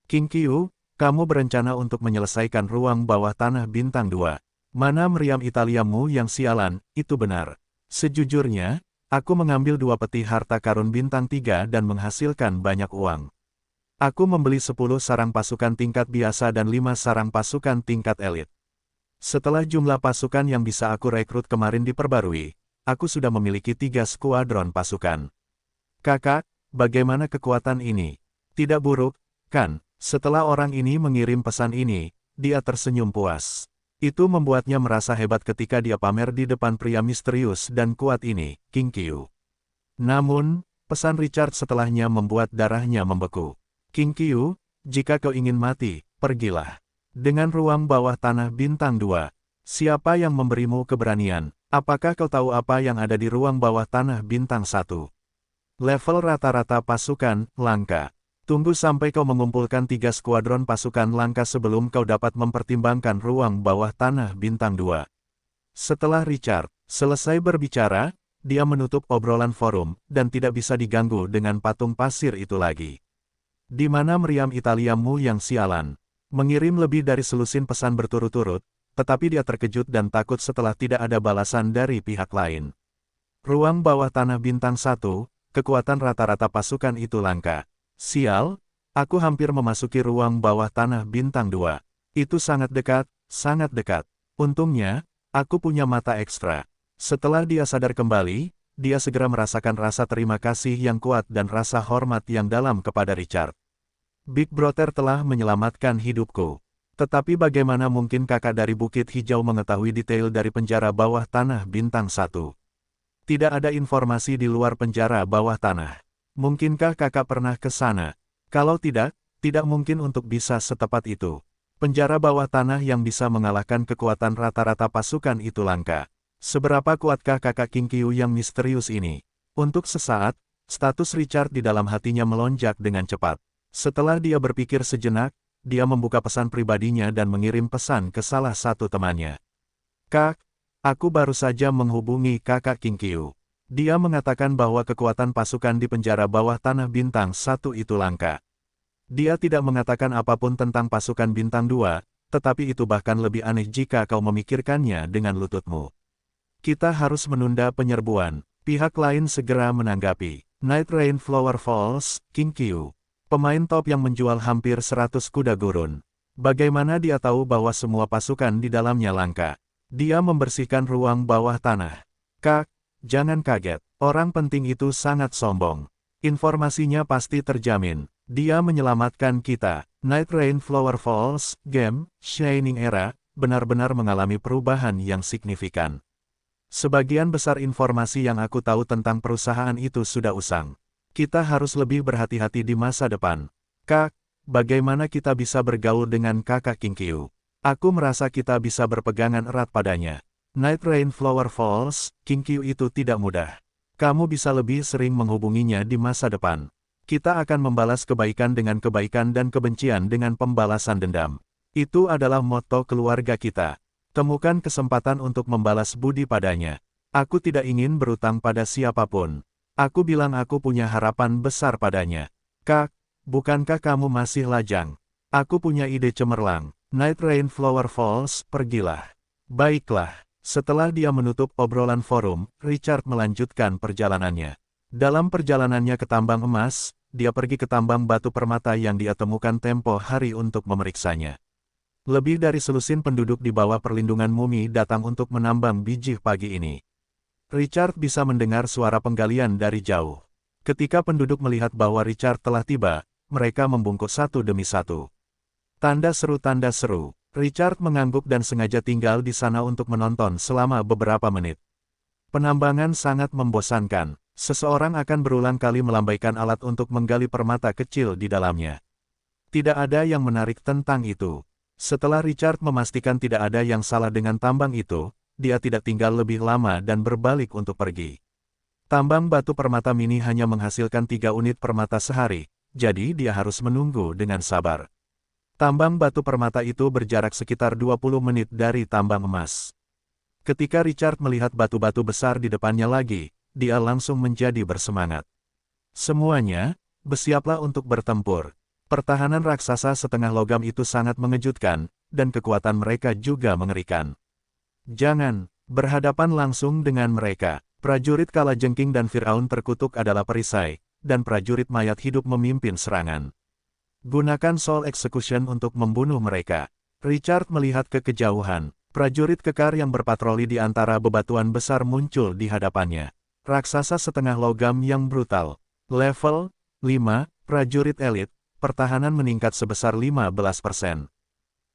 King Qiu, kamu berencana untuk menyelesaikan ruang bawah tanah bintang 2. Mana meriam Italiamu yang sialan, itu benar. Sejujurnya, aku mengambil 2 peti harta karun bintang 3 dan menghasilkan banyak uang. Aku membeli 10 sarang pasukan tingkat biasa dan 5 sarang pasukan tingkat elit. Setelah jumlah pasukan yang bisa aku rekrut kemarin diperbarui, aku sudah memiliki 3 skuadron pasukan. Kakak, bagaimana kekuatan ini? Tidak buruk, kan? Setelah orang ini mengirim pesan ini, dia tersenyum puas. Itu membuatnya merasa hebat ketika dia pamer di depan pria misterius dan kuat ini, King Qiu. Namun, pesan Richard setelahnya membuat darahnya membeku. King Qiu, jika kau ingin mati, pergilah. Dengan ruang bawah tanah bintang 2, siapa yang memberimu keberanian? Apakah kau tahu apa yang ada di ruang bawah tanah bintang 1? Level rata-rata pasukan, langka. Tunggu sampai kau mengumpulkan 3 skuadron pasukan langka sebelum kau dapat mempertimbangkan ruang bawah tanah bintang 2. Setelah Richard selesai berbicara, dia menutup obrolan forum, dan tidak bisa diganggu dengan patung pasir itu lagi. Di mana meriam Italiamu yang sialan? Mengirim lebih dari selusin pesan berturut-turut, tetapi dia terkejut dan takut setelah tidak ada balasan dari pihak lain. Ruang bawah tanah bintang 1, kekuatan rata-rata pasukan itu langka. Sial, aku hampir memasuki ruang bawah tanah bintang 2. Itu sangat dekat, sangat dekat. Untungnya, aku punya mata ekstra. Setelah dia sadar kembali, dia segera merasakan rasa terima kasih yang kuat dan rasa hormat yang dalam kepada Richard. Big Brother telah menyelamatkan hidupku. Tetapi bagaimana mungkin kakak dari Bukit Hijau mengetahui detail dari penjara bawah tanah bintang 1? Tidak ada informasi di luar penjara bawah tanah. Mungkinkah kakak pernah ke sana? Kalau tidak, tidak mungkin untuk bisa setepat itu. Penjara bawah tanah yang bisa mengalahkan kekuatan rata-rata pasukan itu langka. Seberapa kuatkah kakak King Qiu yang misterius ini? Untuk sesaat, status Richard di dalam hatinya melonjak dengan cepat. Setelah dia berpikir sejenak, dia membuka pesan pribadinya dan mengirim pesan ke salah satu temannya. Kak, aku baru saja menghubungi kakak King Qiu. Dia mengatakan bahwa kekuatan pasukan di penjara bawah tanah bintang 1 itu langka. Dia tidak mengatakan apapun tentang pasukan bintang 2, tetapi itu bahkan lebih aneh jika kau memikirkannya dengan lututmu. Kita harus menunda penyerbuan. Pihak lain segera menanggapi. Night Rain Flower Falls, King Qiu. Pemain top yang menjual hampir 100 kuda gurun. Bagaimana dia tahu bahwa semua pasukan di dalamnya langka? Dia membersihkan ruang bawah tanah. Kak, jangan kaget. Orang penting itu sangat sombong. Informasinya pasti terjamin. Dia menyelamatkan kita. Night Rain Flower Falls, game, Shining Era, benar-benar mengalami perubahan yang signifikan. Sebagian besar informasi yang aku tahu tentang perusahaan itu sudah usang. Kita harus lebih berhati-hati di masa depan. Kak, bagaimana kita bisa bergaul dengan kakak King Qiu? Aku merasa kita bisa berpegangan erat padanya. Night Rain Flower Falls, King Qiu itu tidak mudah. Kamu bisa lebih sering menghubunginya di masa depan. Kita akan membalas kebaikan dengan kebaikan dan kebencian dengan pembalasan dendam. Itu adalah moto keluarga kita. Temukan kesempatan untuk membalas budi padanya. Aku tidak ingin berutang pada siapapun. Aku bilang aku punya harapan besar padanya. Kak, bukankah kamu masih lajang? Aku punya ide cemerlang. Night Rain Flower Falls, pergilah. Baiklah. Setelah dia menutup obrolan forum, Richard melanjutkan perjalanannya. Dalam perjalanannya ke tambang emas, dia pergi ke tambang batu permata yang dia temukan tempo hari untuk memeriksanya. Lebih dari selusin penduduk di bawah perlindungan mumi datang untuk menambang biji pagi ini. Richard bisa mendengar suara penggalian dari jauh. Ketika penduduk melihat bahwa Richard telah tiba, mereka membungkuk satu demi satu. Tanda seru, tanda seru. Richard mengangguk dan sengaja tinggal di sana untuk menonton selama beberapa menit. Penambangan sangat membosankan. Seseorang akan berulang kali melambaikan alat untuk menggali permata kecil di dalamnya. Tidak ada yang menarik tentang itu. Setelah Richard memastikan tidak ada yang salah dengan tambang itu, dia tidak tinggal lebih lama dan berbalik untuk pergi. Tambang batu permata mini hanya menghasilkan 3 unit permata sehari, jadi dia harus menunggu dengan sabar. Tambang batu permata itu berjarak sekitar 20 menit dari tambang emas. Ketika Richard melihat batu-batu besar di depannya lagi, dia langsung menjadi bersemangat. Semuanya, bersiaplah untuk bertempur. Pertahanan raksasa setengah logam itu sangat mengejutkan, dan kekuatan mereka juga mengerikan. Jangan berhadapan langsung dengan mereka. Prajurit Kalajengking dan Firaun terkutuk adalah perisai, dan prajurit mayat hidup memimpin serangan. Gunakan Soul Execution untuk membunuh mereka. Richard melihat ke kejauhan. Prajurit kekar yang berpatroli di antara bebatuan besar muncul di hadapannya. Raksasa setengah logam yang brutal. Level 5, prajurit elit, pertahanan meningkat sebesar 15%.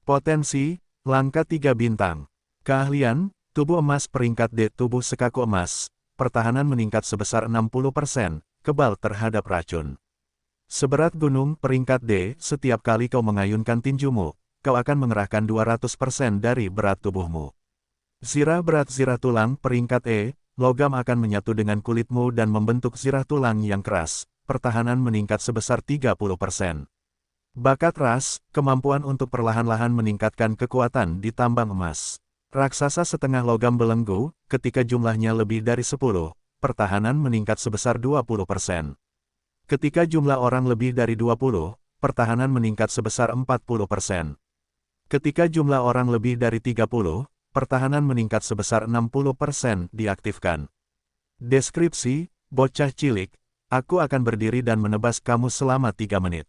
Potensi, langka 3 bintang. Keahlian, tubuh emas peringkat D, tubuh sekaku emas, pertahanan meningkat sebesar 60%, kebal terhadap racun. Seberat gunung peringkat D, setiap kali kau mengayunkan tinjumu, kau akan mengerahkan 200% dari berat tubuhmu. Zirah berat zirah tulang peringkat E, logam akan menyatu dengan kulitmu dan membentuk zirah tulang yang keras, pertahanan meningkat sebesar 30%. Bakat ras, kemampuan untuk perlahan-lahan meningkatkan kekuatan di tambang emas. Raksasa setengah logam belenggu, ketika jumlahnya lebih dari 10, pertahanan meningkat sebesar 20%. Ketika jumlah orang lebih dari 20, pertahanan meningkat sebesar 40%. Ketika jumlah orang lebih dari 30, pertahanan meningkat sebesar 60% diaktifkan. Deskripsi, bocah cilik, aku akan berdiri dan menebas kamu selama 3 menit.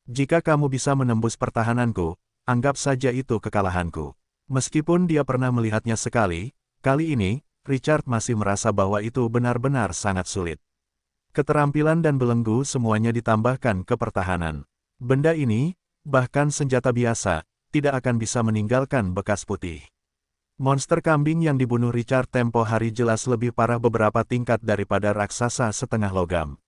Jika kamu bisa menembus pertahananku, anggap saja itu kekalahanku. Meskipun dia pernah melihatnya sekali, kali ini, Richard masih merasa bahwa itu benar-benar sangat sulit. Keterampilan dan belenggu semuanya ditambahkan ke pertahanan. Benda ini, bahkan senjata biasa, tidak akan bisa meninggalkan bekas putih. Monster kambing yang dibunuh Richard tempo hari jelas lebih parah beberapa tingkat daripada raksasa setengah logam.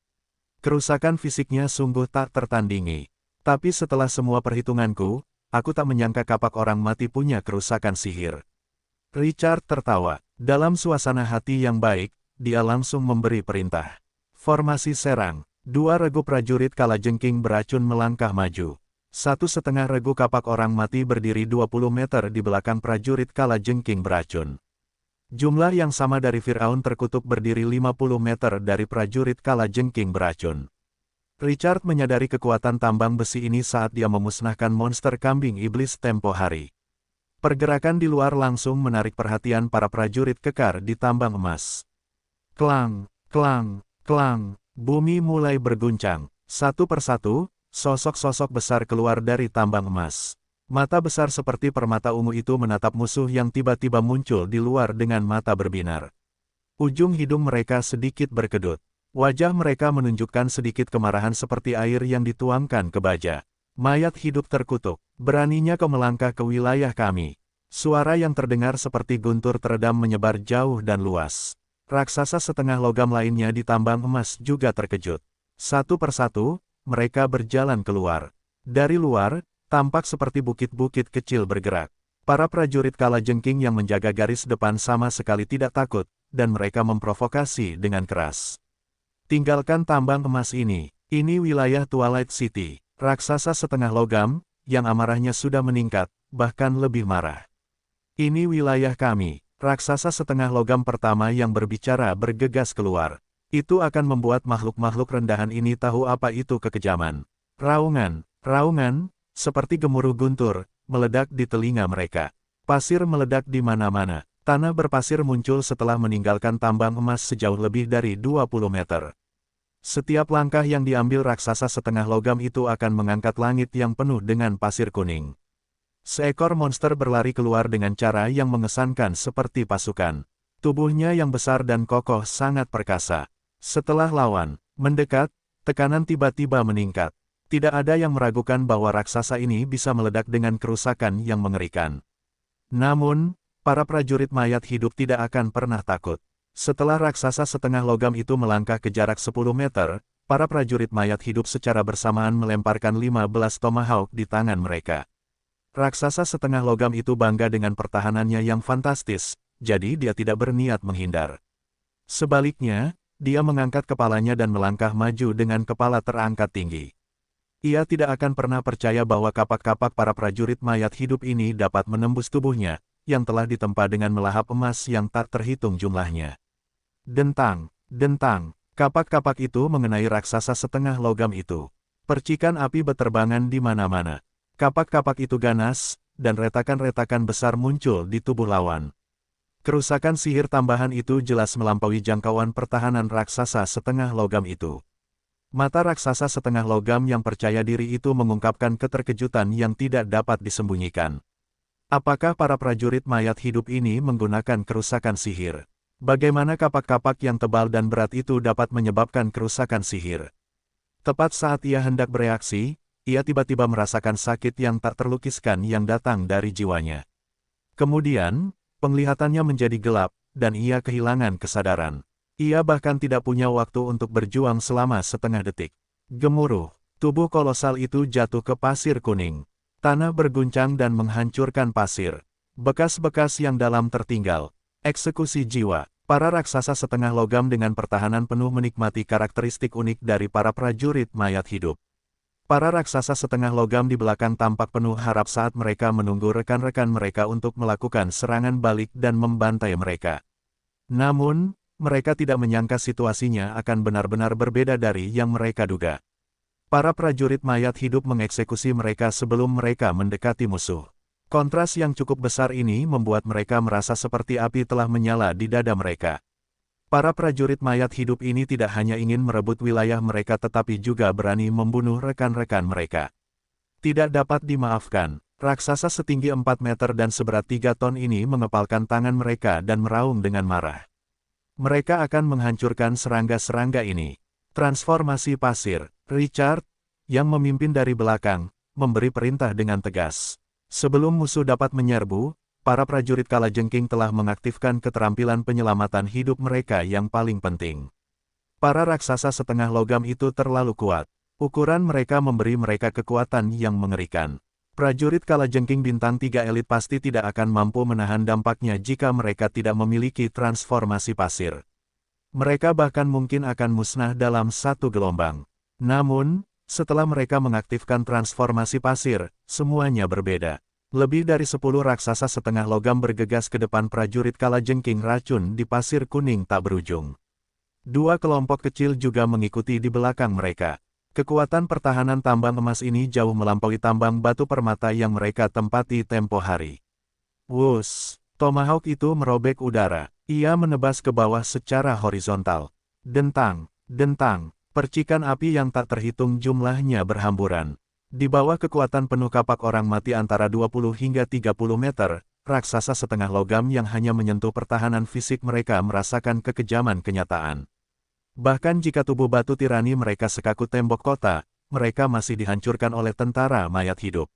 Kerusakan fisiknya sungguh tak tertandingi. Tapi setelah semua perhitunganku, aku tak menyangka kapak orang mati punya kerusakan sihir. Richard tertawa. Dalam suasana hati yang baik, dia langsung memberi perintah. Formasi serang. 2 regu prajurit Kalajengking beracun melangkah maju. 1,5 regu kapak orang mati berdiri 20 meter di belakang prajurit Kalajengking beracun. Jumlah yang sama dari Firaun terkutuk berdiri 50 meter dari prajurit Kalajengking beracun. Richard menyadari kekuatan tambang besi ini saat dia memusnahkan monster kambing iblis tempo hari. Pergerakan di luar langsung menarik perhatian para prajurit kekar di tambang emas. Klang, klang, klang, bumi mulai berguncang. Satu persatu, sosok-sosok besar keluar dari tambang emas. Mata besar seperti permata ungu itu menatap musuh yang tiba-tiba muncul di luar dengan mata berbinar. Ujung hidung mereka sedikit berkedut. Wajah mereka menunjukkan sedikit kemarahan seperti air yang dituangkan ke baja. Mayat hidup terkutuk, beraninya kau melangkah ke wilayah kami. Suara yang terdengar seperti guntur teredam menyebar jauh dan luas. Raksasa setengah logam lainnya di tambang emas juga terkejut. Satu persatu, mereka berjalan keluar. Dari luar, tampak seperti bukit-bukit kecil bergerak. Para prajurit Kalajengking yang menjaga garis depan sama sekali tidak takut, dan mereka memprovokasi dengan keras. Tinggalkan tambang emas ini wilayah Twilight City. Raksasa setengah logam, yang amarahnya sudah meningkat, bahkan lebih marah. Ini wilayah kami. Raksasa setengah logam pertama yang berbicara bergegas keluar. Itu akan membuat makhluk-makhluk rendahan ini tahu apa itu kekejaman. Raungan, raungan, seperti gemuruh guntur, meledak di telinga mereka. Pasir meledak di mana-mana. Tanah berpasir muncul setelah meninggalkan tambang emas sejauh lebih dari 20 meter. Setiap langkah yang diambil raksasa setengah logam itu akan mengangkat langit yang penuh dengan pasir kuning. Seekor monster berlari keluar dengan cara yang mengesankan seperti pasukan. Tubuhnya yang besar dan kokoh sangat perkasa. Setelah lawan mendekat, tekanan tiba-tiba meningkat. Tidak ada yang meragukan bahwa raksasa ini bisa meledak dengan kerusakan yang mengerikan. Namun, para prajurit mayat hidup tidak akan pernah takut. Setelah raksasa setengah logam itu melangkah ke jarak 10 meter, para prajurit mayat hidup secara bersamaan melemparkan 15 tomahawk di tangan mereka. Raksasa setengah logam itu bangga dengan pertahanannya yang fantastis, jadi dia tidak berniat menghindar. Sebaliknya, dia mengangkat kepalanya dan melangkah maju dengan kepala terangkat tinggi. Ia tidak akan pernah percaya bahwa kapak-kapak para prajurit mayat hidup ini dapat menembus tubuhnya, yang telah ditempa dengan melahap emas yang tak terhitung jumlahnya. Dentang, dentang, kapak-kapak itu mengenai raksasa setengah logam itu. Percikan api beterbangan di mana-mana. Kapak-kapak itu ganas, dan retakan-retakan besar muncul di tubuh lawan. Kerusakan sihir tambahan itu jelas melampaui jangkauan pertahanan raksasa setengah logam itu. Mata raksasa setengah logam yang percaya diri itu mengungkapkan keterkejutan yang tidak dapat disembunyikan. Apakah para prajurit mayat hidup ini menggunakan kerusakan sihir? Bagaimana kapak-kapak yang tebal dan berat itu dapat menyebabkan kerusakan sihir? Tepat saat ia hendak bereaksi, ia tiba-tiba merasakan sakit yang tak terlukiskan yang datang dari jiwanya. Kemudian, penglihatannya menjadi gelap, dan ia kehilangan kesadaran. Ia bahkan tidak punya waktu untuk berjuang selama setengah detik. Gemuruh, tubuh kolosal itu jatuh ke pasir kuning. Tanah berguncang dan menghancurkan pasir. Bekas-bekas yang dalam tertinggal. Eksekusi jiwa. Para raksasa setengah logam dengan pertahanan penuh menikmati karakteristik unik dari para prajurit mayat hidup. Para raksasa setengah logam di belakang tampak penuh harap saat mereka menunggu rekan-rekan mereka untuk melakukan serangan balik dan membantai mereka. Namun, mereka tidak menyangka situasinya akan benar-benar berbeda dari yang mereka duga. Para prajurit mayat hidup mengeksekusi mereka sebelum mereka mendekati musuh. Kontras yang cukup besar ini membuat mereka merasa seperti api telah menyala di dada mereka. Para prajurit mayat hidup ini tidak hanya ingin merebut wilayah mereka tetapi juga berani membunuh rekan-rekan mereka. Tidak dapat dimaafkan, raksasa setinggi 4 meter dan seberat 3 ton ini mengepalkan tangan mereka dan meraung dengan marah. Mereka akan menghancurkan serangga-serangga ini. Transformasi pasir, Richard, yang memimpin dari belakang, memberi perintah dengan tegas. Sebelum musuh dapat menyerbu, para prajurit kalajengking telah mengaktifkan keterampilan penyelamatan hidup mereka yang paling penting. Para raksasa setengah logam itu terlalu kuat. Ukuran mereka memberi mereka kekuatan yang mengerikan. Prajurit kalajengking bintang 3 elit pasti tidak akan mampu menahan dampaknya jika mereka tidak memiliki transformasi pasir. Mereka bahkan mungkin akan musnah dalam satu gelombang. Namun, setelah mereka mengaktifkan transformasi pasir, semuanya berbeda. Lebih dari 10 raksasa setengah logam bergegas ke depan prajurit kalajengking racun di pasir kuning tak berujung. 2 kelompok kecil juga mengikuti di belakang mereka. Kekuatan pertahanan tambang emas ini jauh melampaui tambang batu permata yang mereka tempati tempo hari. Wuss, tomahawk itu merobek udara. Ia menebas ke bawah secara horizontal. Dentang, dentang, percikan api yang tak terhitung jumlahnya berhamburan. Di bawah kekuatan penuh kapak orang mati antara 20 hingga 30 meter, raksasa setengah logam yang hanya menyentuh pertahanan fisik mereka merasakan kekejaman kenyataan. Bahkan jika tubuh batu tirani mereka sekaku tembok kota, mereka masih dihancurkan oleh tentara mayat hidup.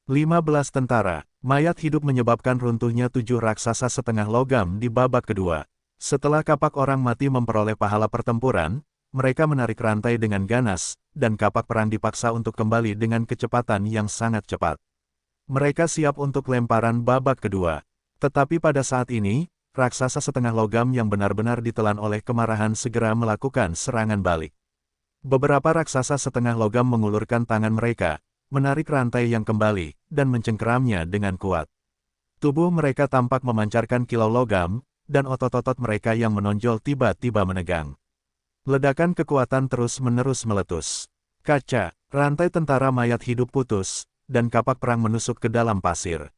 15 tentara mayat hidup menyebabkan runtuhnya 7 raksasa setengah logam di babak kedua. Setelah kapak orang mati memperoleh pahala pertempuran, mereka menarik rantai dengan ganas, dan kapak perang dipaksa untuk kembali dengan kecepatan yang sangat cepat. Mereka siap untuk lemparan babak kedua. Tetapi pada saat ini, raksasa setengah logam yang benar-benar ditelan oleh kemarahan segera melakukan serangan balik. Beberapa raksasa setengah logam mengulurkan tangan mereka, menarik rantai yang kembali, dan mencengkeramnya dengan kuat. Tubuh mereka tampak memancarkan kilau logam, dan otot-otot mereka yang menonjol tiba-tiba menegang. Ledakan kekuatan terus-menerus meletus. Kaca, rantai tentara mayat hidup putus, dan kapak perang menusuk ke dalam pasir.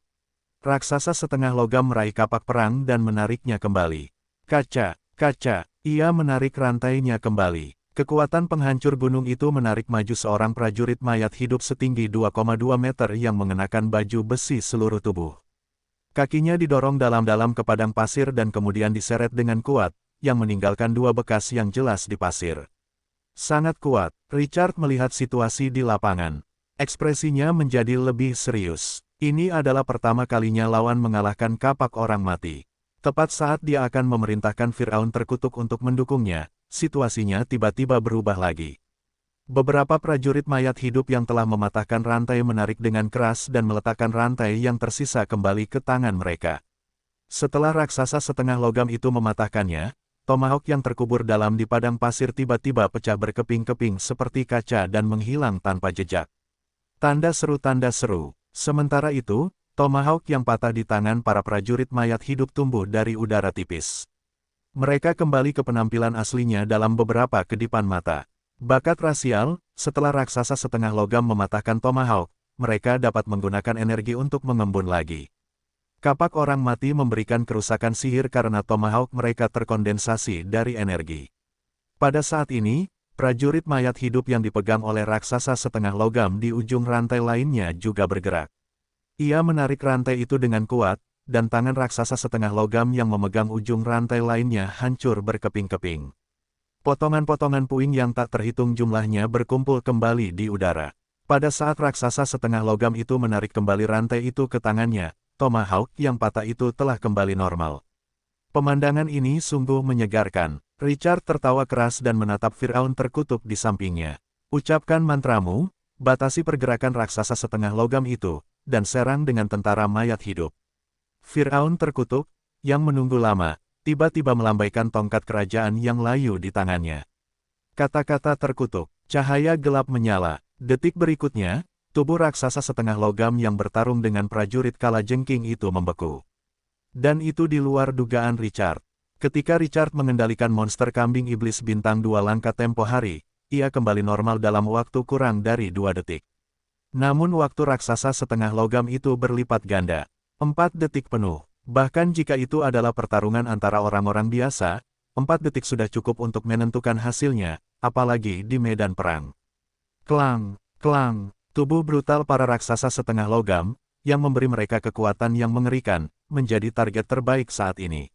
Raksasa setengah logam meraih kapak perang dan menariknya kembali. Kaca, kaca, ia menarik rantainya kembali. Kekuatan penghancur gunung itu menarik maju seorang prajurit mayat hidup setinggi 2,2 meter yang mengenakan baju besi seluruh tubuh. Kakinya didorong dalam-dalam ke padang pasir dan kemudian diseret dengan kuat, yang meninggalkan dua bekas yang jelas di pasir. Sangat kuat, Richard melihat situasi di lapangan. Ekspresinya menjadi lebih serius. Ini adalah pertama kalinya lawan mengalahkan kapak orang mati. Tepat saat dia akan memerintahkan Firaun terkutuk untuk mendukungnya, situasinya tiba-tiba berubah lagi. Beberapa prajurit mayat hidup yang telah mematahkan rantai menarik dengan keras dan meletakkan rantai yang tersisa kembali ke tangan mereka. Setelah raksasa setengah logam itu mematahkannya, tomahawk yang terkubur dalam di padang pasir tiba-tiba pecah berkeping-keping seperti kaca dan menghilang tanpa jejak. Tanda seru. Sementara itu, tomahawk yang patah di tangan para prajurit mayat hidup tumbuh dari udara tipis. Mereka kembali ke penampilan aslinya dalam beberapa kedipan mata. Bakat rasial, setelah raksasa setengah logam mematahkan tomahawk, mereka dapat menggunakan energi untuk mengembun lagi. Kapak orang mati memberikan kerusakan sihir karena tomahawk mereka terkondensasi dari energi. Pada saat ini, prajurit mayat hidup yang dipegang oleh raksasa setengah logam di ujung rantai lainnya juga bergerak. Ia menarik rantai itu dengan kuat, dan tangan raksasa setengah logam yang memegang ujung rantai lainnya hancur berkeping-keping. Potongan-potongan puing yang tak terhitung jumlahnya berkumpul kembali di udara. Pada saat raksasa setengah logam itu menarik kembali rantai itu ke tangannya, tomahawk yang patah itu telah kembali normal. Pemandangan ini sungguh menyegarkan. Richard tertawa keras dan menatap Firaun terkutuk di sampingnya. Ucapkan mantramu, batasi pergerakan raksasa setengah logam itu, dan serang dengan tentara mayat hidup. Firaun terkutuk, yang menunggu lama, tiba-tiba melambaikan tongkat kerajaan yang layu di tangannya. Kata-kata terkutuk, cahaya gelap menyala. Detik berikutnya, tubuh raksasa setengah logam yang bertarung dengan prajurit kalajengking itu membeku. Dan itu di luar dugaan Richard. Ketika Richard mengendalikan monster kambing iblis bintang 2 langkah tempo hari, ia kembali normal dalam waktu kurang dari 2 detik. Namun waktu raksasa setengah logam itu berlipat ganda. 4 detik penuh. Bahkan jika itu adalah pertarungan antara orang-orang biasa, 4 detik sudah cukup untuk menentukan hasilnya, apalagi di medan perang. Klang, klang, tubuh brutal para raksasa setengah logam, yang memberi mereka kekuatan yang mengerikan, menjadi target terbaik saat ini.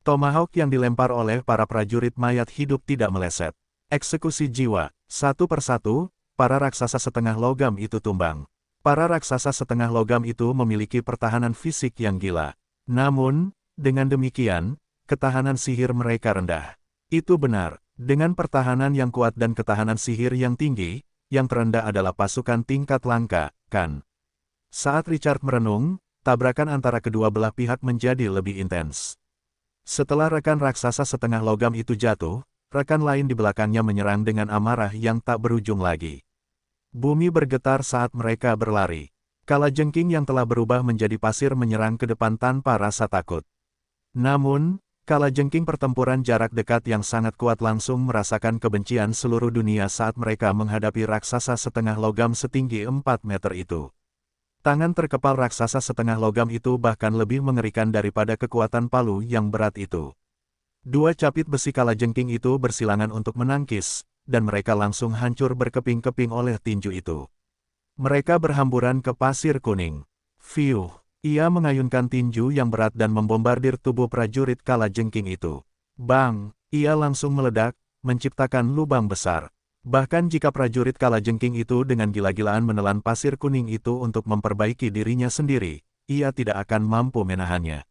Tomahawk yang dilempar oleh para prajurit mayat hidup tidak meleset. Eksekusi jiwa, satu persatu, para raksasa setengah logam itu tumbang. Para raksasa setengah logam itu memiliki pertahanan fisik yang gila. Namun, dengan demikian, ketahanan sihir mereka rendah. Itu benar, dengan pertahanan yang kuat dan ketahanan sihir yang tinggi, yang terendah adalah pasukan tingkat langka, kan? Saat Richard merenung, tabrakan antara kedua belah pihak menjadi lebih intens. Setelah rekan raksasa setengah logam itu jatuh, rekan lain di belakangnya menyerang dengan amarah yang tak berujung lagi. Bumi bergetar saat mereka berlari. Kalajengking yang telah berubah menjadi pasir menyerang ke depan tanpa rasa takut. Namun, kalajengking pertempuran jarak dekat yang sangat kuat langsung merasakan kebencian seluruh dunia saat mereka menghadapi raksasa setengah logam setinggi 4 meter itu. Tangan terkepal raksasa setengah logam itu bahkan lebih mengerikan daripada kekuatan palu yang berat itu. 2 capit besi kalajengking itu bersilangan untuk menangkis, dan mereka langsung hancur berkeping-keping oleh tinju itu. Mereka berhamburan ke pasir kuning. Fiuh, ia mengayunkan tinju yang berat dan membombardir tubuh prajurit kalajengking itu. Bang, ia langsung meledak, menciptakan lubang besar. Bahkan jika prajurit kalajengking itu dengan gila-gilaan menelan pasir kuning itu untuk memperbaiki dirinya sendiri, ia tidak akan mampu menahannya.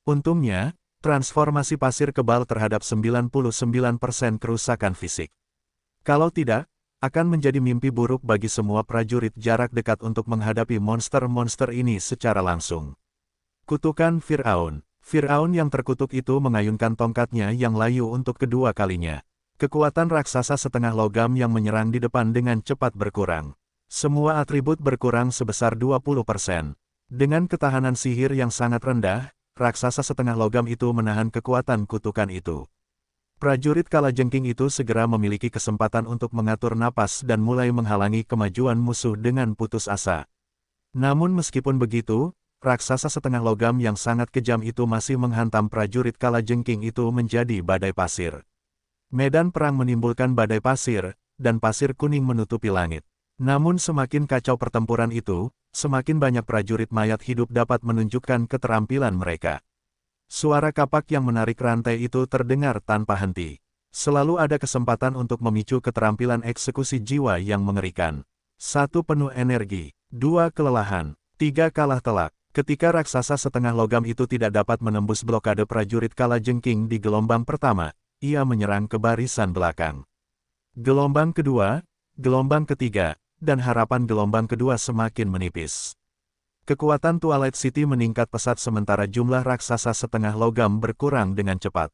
Untungnya, transformasi pasir kebal terhadap 99% kerusakan fisik. Kalau tidak, akan menjadi mimpi buruk bagi semua prajurit jarak dekat untuk menghadapi monster-monster ini secara langsung. Kutukan Firaun. Firaun yang terkutuk itu mengayunkan tongkatnya yang layu untuk kedua kalinya. Kekuatan raksasa setengah logam yang menyerang di depan dengan cepat berkurang. Semua atribut berkurang sebesar 20%. Dengan ketahanan sihir yang sangat rendah, raksasa setengah logam itu menahan kekuatan kutukan itu. Prajurit kalajengking itu segera memiliki kesempatan untuk mengatur napas dan mulai menghalangi kemajuan musuh dengan putus asa. Namun meskipun begitu, raksasa setengah logam yang sangat kejam itu masih menghantam prajurit kalajengking itu menjadi badai pasir. Medan perang menimbulkan badai pasir, dan pasir kuning menutupi langit. Namun semakin kacau pertempuran itu, semakin banyak prajurit mayat hidup dapat menunjukkan keterampilan mereka. Suara kapak yang menarik rantai itu terdengar tanpa henti. Selalu ada kesempatan untuk memicu keterampilan eksekusi jiwa yang mengerikan. 1. Penuh energi. 2. Kelelahan. 3. Kalah telak. Ketika raksasa setengah logam itu tidak dapat menembus blokade prajurit kalajengking di gelombang pertama, ia menyerang ke barisan belakang. Gelombang kedua, gelombang ketiga, dan harapan gelombang kedua semakin menipis. Kekuatan Twilight City meningkat pesat sementara jumlah raksasa setengah logam berkurang dengan cepat.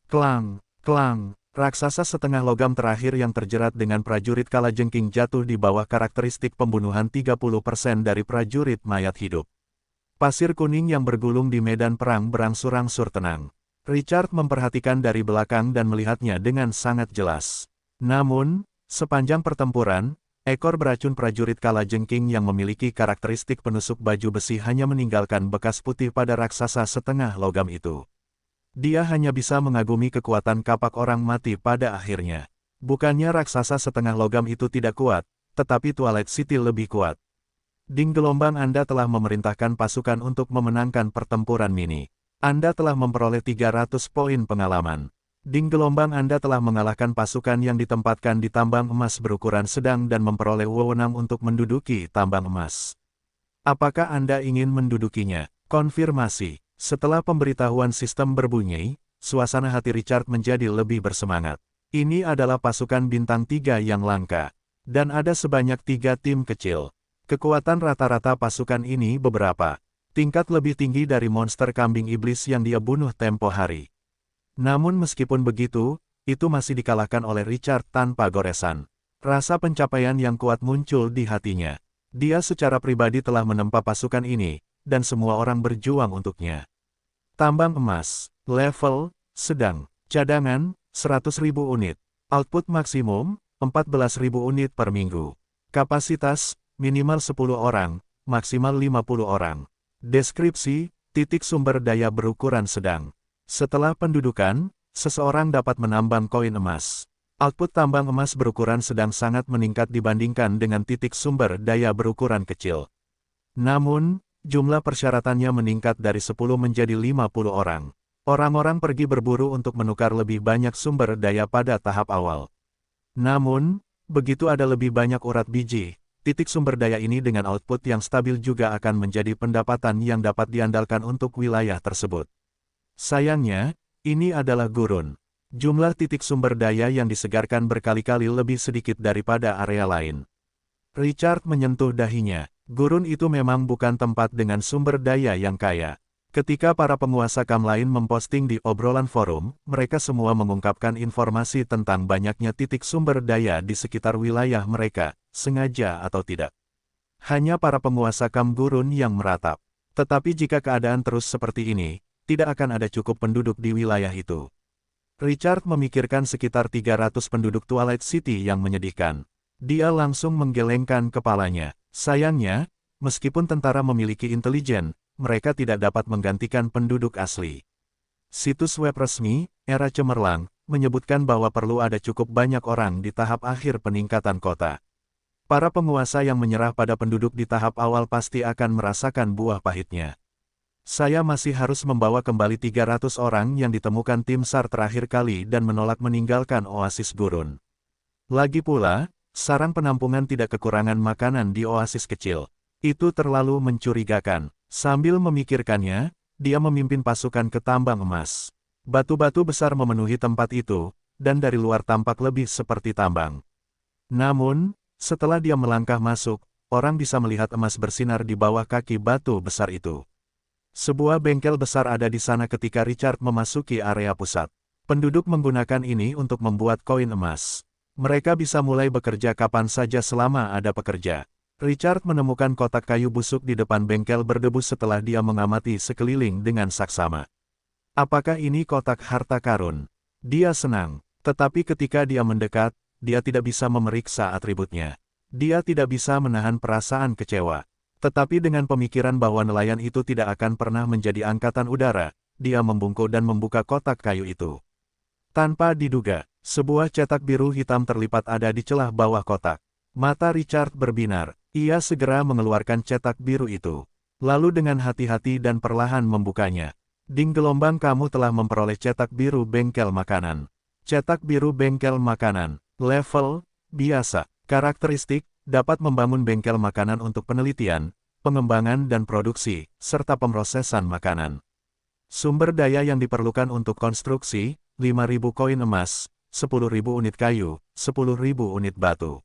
Klang, klang, raksasa setengah logam terakhir yang terjerat dengan prajurit kalajengking jatuh di bawah karakteristik pembunuhan 30% dari prajurit mayat hidup. Pasir kuning yang bergulung di medan perang berangsur-angsur tenang. Richard memperhatikan dari belakang dan melihatnya dengan sangat jelas. Namun, sepanjang pertempuran, ekor beracun prajurit kalajengking yang memiliki karakteristik penusuk baju besi hanya meninggalkan bekas putih pada raksasa setengah logam itu. Dia hanya bisa mengagumi kekuatan kapak orang mati pada akhirnya. Bukannya raksasa setengah logam itu tidak kuat, tetapi Twilight City lebih kuat. Ding gelombang Anda telah memerintahkan pasukan untuk memenangkan pertempuran mini. Anda telah memperoleh 300 poin pengalaman. Ding gelombang Anda telah mengalahkan pasukan yang ditempatkan di tambang emas berukuran sedang dan memperoleh wewenang untuk menduduki tambang emas. Apakah Anda ingin mendudukinya? Konfirmasi. Setelah pemberitahuan sistem berbunyi, suasana hati Richard menjadi lebih bersemangat. Ini adalah pasukan bintang 3 yang langka. Dan ada sebanyak 3 tim kecil. Kekuatan rata-rata pasukan ini beberapa tingkat lebih tinggi dari monster kambing iblis yang dia bunuh tempo hari. Namun meskipun begitu, itu masih dikalahkan oleh Richard tanpa goresan. Rasa pencapaian yang kuat muncul di hatinya. Dia secara pribadi telah menempa pasukan ini, dan semua orang berjuang untuknya. Tambang emas, level, sedang, cadangan, 100.000 unit. Output maksimum, 14.000 unit per minggu. Kapasitas, minimal 10 orang, maksimal 50 orang. Deskripsi, titik sumber daya berukuran sedang. Setelah pendudukan, seseorang dapat menambang koin emas. Output tambang emas berukuran sedang sangat meningkat dibandingkan dengan titik sumber daya berukuran kecil. Namun, jumlah persyaratannya meningkat dari 10 menjadi 50 orang. Orang-orang pergi berburu untuk menukar lebih banyak sumber daya pada tahap awal. Namun, begitu ada lebih banyak urat biji, titik sumber daya ini dengan output yang stabil juga akan menjadi pendapatan yang dapat diandalkan untuk wilayah tersebut. Sayangnya, ini adalah gurun. Jumlah titik sumber daya yang disegarkan berkali-kali lebih sedikit daripada area lain. Richard menyentuh dahinya. Gurun itu memang bukan tempat dengan sumber daya yang kaya. Ketika para penguasa KAM lain memposting di obrolan forum, mereka semua mengungkapkan informasi tentang banyaknya titik sumber daya di sekitar wilayah mereka, sengaja atau tidak. Hanya para penguasa KAM gurun yang meratap. Tetapi jika keadaan terus seperti ini, tidak akan ada cukup penduduk di wilayah itu. Richard memikirkan sekitar 300 penduduk Twilight City yang menyedihkan. Dia langsung menggelengkan kepalanya. Sayangnya, meskipun tentara memiliki intelijen, mereka tidak dapat menggantikan penduduk asli. Situs web resmi, Era Cemerlang, menyebutkan bahwa perlu ada cukup banyak orang di tahap akhir peningkatan kota. Para penguasa yang menyerah pada penduduk di tahap awal pasti akan merasakan buah pahitnya. Saya masih harus membawa kembali 300 orang yang ditemukan tim SAR terakhir kali dan menolak meninggalkan oasis gurun. Lagi pula, sarang penampungan tidak kekurangan makanan di oasis kecil. Itu terlalu mencurigakan. Sambil memikirkannya, dia memimpin pasukan ke tambang emas. Batu-batu besar memenuhi tempat itu, dan dari luar tampak lebih seperti tambang. Namun, setelah dia melangkah masuk, orang bisa melihat emas bersinar di bawah kaki batu besar itu. Sebuah bengkel besar ada di sana ketika Richard memasuki area pusat. Penduduk menggunakan ini untuk membuat koin emas. Mereka bisa mulai bekerja kapan saja selama ada pekerja. Richard menemukan kotak kayu busuk di depan bengkel berdebu setelah dia mengamati sekeliling dengan saksama. Apakah ini kotak harta karun? Dia senang, tetapi ketika dia mendekat, dia tidak bisa memeriksa atributnya. Dia tidak bisa menahan perasaan kecewa. Tetapi dengan pemikiran bahwa nelayan itu tidak akan pernah menjadi angkatan udara, dia membungkuk dan membuka kotak kayu itu. Tanpa diduga, Sebuah cetak biru hitam terlipat ada di celah bawah kotak. Mata Richard berbinar. Ia segera mengeluarkan cetak biru itu. Lalu dengan hati-hati dan perlahan membukanya. Ding gelombang, kamu telah memperoleh cetak biru bengkel makanan. Cetak biru bengkel makanan. Level biasa. Karakteristik, dapat membangun bengkel makanan untuk penelitian, pengembangan dan produksi, serta pemrosesan makanan. Sumber daya yang diperlukan untuk konstruksi, 5.000 koin emas, 10.000 unit kayu, 10.000 unit batu.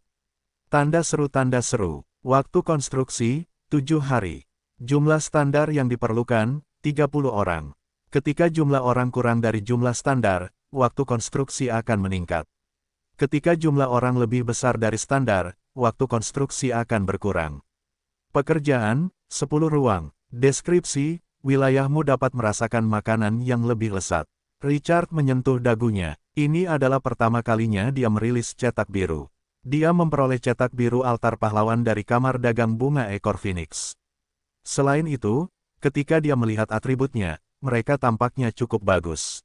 Tanda seru. Waktu konstruksi, 7 hari. Jumlah standar yang diperlukan, 30 orang. Ketika jumlah orang kurang dari jumlah standar, waktu konstruksi akan meningkat. Ketika jumlah orang lebih besar dari standar, waktu konstruksi akan berkurang. Pekerjaan, 10 ruang. Deskripsi, wilayahmu dapat merasakan makanan yang lebih lezat. Richard menyentuh dagunya. Ini adalah pertama kalinya dia merilis cetak biru. Dia memperoleh cetak biru altar pahlawan dari kamar dagang bunga ekor Phoenix. Selain itu, ketika dia melihat atributnya, mereka tampaknya cukup bagus.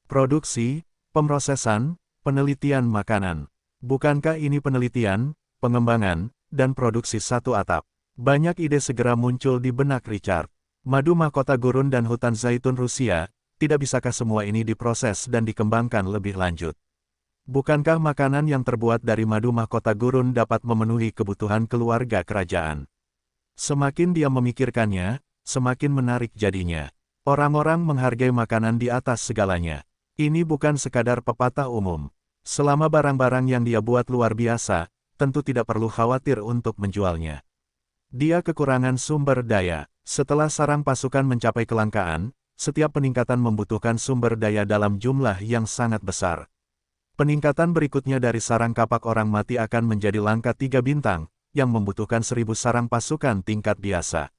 Produksi, pemrosesan, penelitian makanan. Bukankah ini penelitian, pengembangan, dan produksi satu atap? Banyak ide segera muncul di benak Richard. Madu mahkota gurun dan hutan zaitun Rusia, tidak bisakah semua ini diproses dan dikembangkan lebih lanjut? Bukankah makanan yang terbuat dari madu mahkota gurun dapat memenuhi kebutuhan keluarga kerajaan? Semakin dia memikirkannya, semakin menarik jadinya. Orang-orang menghargai makanan di atas segalanya. Ini bukan sekadar pepatah umum. Selama barang-barang yang dia buat luar biasa, tentu tidak perlu khawatir untuk menjualnya. Dia kekurangan sumber daya. Setelah sarang pasukan mencapai kelangkaan, setiap peningkatan membutuhkan sumber daya dalam jumlah yang sangat besar. Peningkatan berikutnya dari sarang kapak orang mati akan menjadi langkat 3 bintang, yang membutuhkan 1.000 sarang pasukan tingkat biasa.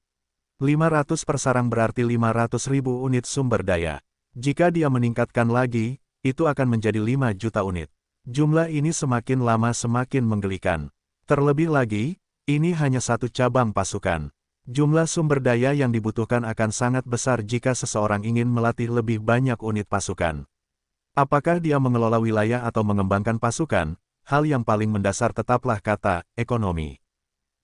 500 per sarang berarti 500.000 unit sumber daya. Jika dia meningkatkan lagi, itu akan menjadi 5 juta unit. Jumlah ini semakin lama semakin menggelikan. Terlebih lagi, ini hanya satu cabang pasukan. Jumlah sumber daya yang dibutuhkan akan sangat besar jika seseorang ingin melatih lebih banyak unit pasukan. Apakah dia mengelola wilayah atau mengembangkan pasukan? Hal yang paling mendasar tetaplah kata ekonomi.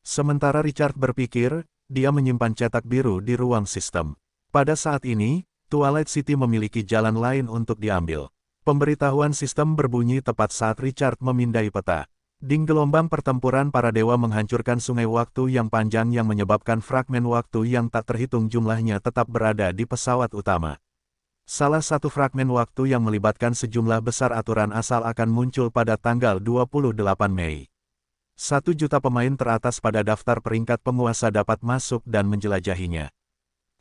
Sementara Richard berpikir, dia menyimpan cetak biru di ruang sistem. Pada saat ini, Twilight City memiliki jalan lain untuk diambil. Pemberitahuan sistem berbunyi tepat saat Richard memindai peta. Ding gelombang pertempuran para dewa menghancurkan sungai waktu yang panjang yang menyebabkan fragmen waktu yang tak terhitung jumlahnya tetap berada di pesawat utama. Salah satu fragmen waktu yang melibatkan sejumlah besar aturan asal akan muncul pada tanggal 28 Mei. 1 juta pemain teratas pada daftar peringkat penguasa dapat masuk dan menjelajahinya.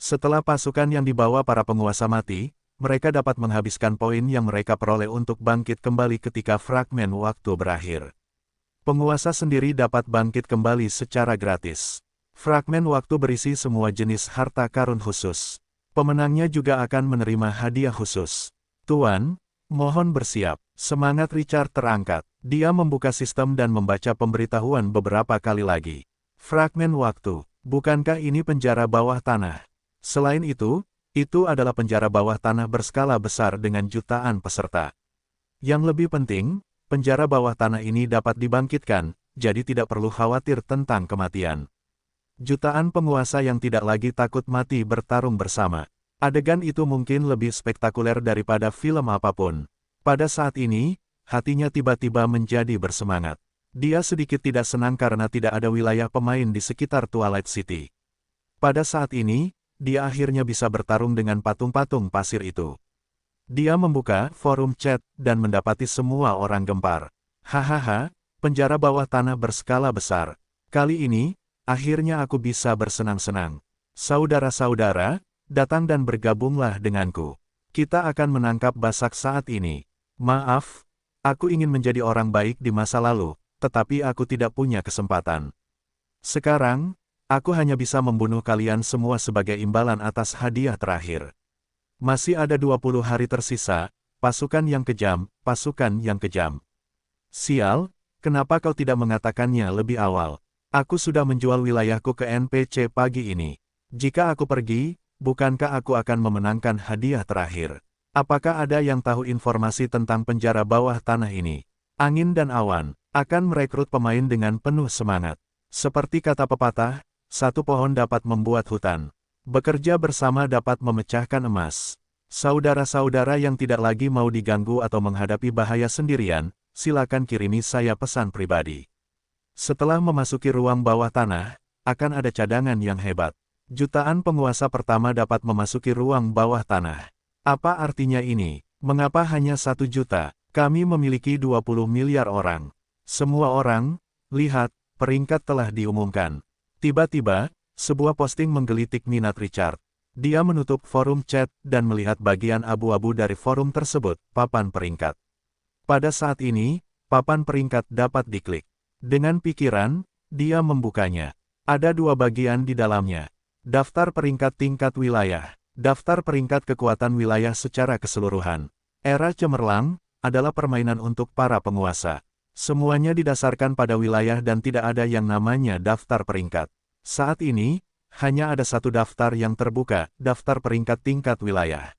Setelah pasukan yang dibawa para penguasa mati, mereka dapat menghabiskan poin yang mereka peroleh untuk bangkit kembali ketika fragmen waktu berakhir. Penguasa sendiri dapat bangkit kembali secara gratis. Fragmen waktu berisi semua jenis harta karun khusus. Pemenangnya juga akan menerima hadiah khusus. Tuan, mohon bersiap. Semangat Richard terangkat. Dia membuka sistem dan membaca pemberitahuan beberapa kali lagi. Fragmen waktu. Bukankah ini penjara bawah tanah? Selain itu adalah penjara bawah tanah berskala besar dengan jutaan peserta. Yang lebih penting, penjara bawah tanah ini dapat dibangkitkan, jadi tidak perlu khawatir tentang kematian. Jutaan penguasa yang tidak lagi takut mati bertarung bersama. Adegan itu mungkin lebih spektakuler daripada film apapun. Pada saat ini, hatinya tiba-tiba menjadi bersemangat. Dia sedikit tidak senang karena tidak ada wilayah pemain di sekitar Twilight City. Pada saat ini, dia akhirnya bisa bertarung dengan patung-patung pasir itu. Dia membuka forum chat dan mendapati semua orang gempar. Hahaha, penjara bawah tanah berskala besar. Kali ini, akhirnya aku bisa bersenang-senang. Saudara-saudara, datang dan bergabunglah denganku. Kita akan menangkap Basak saat ini. Maaf, aku ingin menjadi orang baik di masa lalu, tetapi aku tidak punya kesempatan. Sekarang, aku hanya bisa membunuh kalian semua sebagai imbalan atas hadiah terakhir. Masih ada 20 hari tersisa, pasukan yang kejam, pasukan yang kejam. Sial, kenapa kau tidak mengatakannya lebih awal? Aku sudah menjual wilayahku ke NPC pagi ini. Jika aku pergi, bukankah aku akan memenangkan hadiah terakhir? Apakah ada yang tahu informasi tentang penjara bawah tanah ini? Angin dan awan akan merekrut pemain dengan penuh semangat. Seperti kata pepatah, satu pohon dapat membuat hutan. Bekerja bersama dapat memecahkan emas. Saudara-saudara yang tidak lagi mau diganggu atau menghadapi bahaya sendirian, silakan kirimi saya pesan pribadi. Setelah memasuki ruang bawah tanah, akan ada cadangan yang hebat. Jutaan penguasa pertama dapat memasuki ruang bawah tanah. Apa artinya ini? Mengapa hanya 1 juta? Kami memiliki 20 miliar orang. Semua orang, lihat, peringkat telah diumumkan. Tiba-tiba, sebuah posting menggelitik minat Richard. Dia menutup forum chat dan melihat bagian abu-abu dari forum tersebut, papan peringkat. Pada saat ini, papan peringkat dapat diklik. Dengan pikiran, dia membukanya. Ada 2 bagian di dalamnya. Daftar peringkat tingkat wilayah. Daftar peringkat kekuatan wilayah secara keseluruhan. Era cemerlang adalah permainan untuk para penguasa. Semuanya didasarkan pada wilayah dan tidak ada yang namanya daftar peringkat. Saat ini, hanya ada 1 daftar yang terbuka, daftar peringkat tingkat wilayah.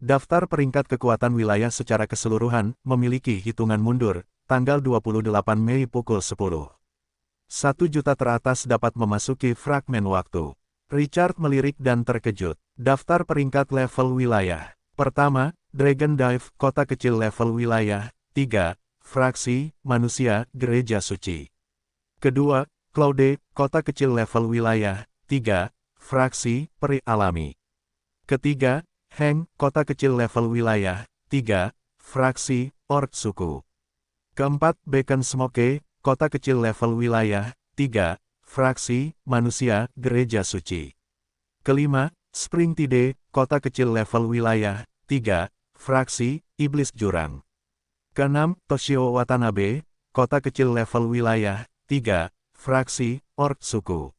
Daftar peringkat kekuatan wilayah secara keseluruhan memiliki hitungan mundur, tanggal 28 Mei pukul 10. 1 juta teratas dapat memasuki fragmen waktu. Richard melirik dan terkejut. Daftar peringkat level wilayah. Pertama, Dragon Dive, kota kecil level wilayah. 3. Fraksi, manusia, gereja suci. Kedua, Claude, kota kecil level wilayah. 3. Fraksi, peri alami. Ketiga, Heng, kota kecil level wilayah. 3. Fraksi, orc suku. Keempat, Beacon Smoke, kota kecil level wilayah. 3. Fraksi, manusia, gereja suci. Kelima, Spring Tide, kota kecil level wilayah. 3. Fraksi, iblis jurang. Keenam, Toshio Watanabe, kota kecil level wilayah. 3. Fraksi, orc suku.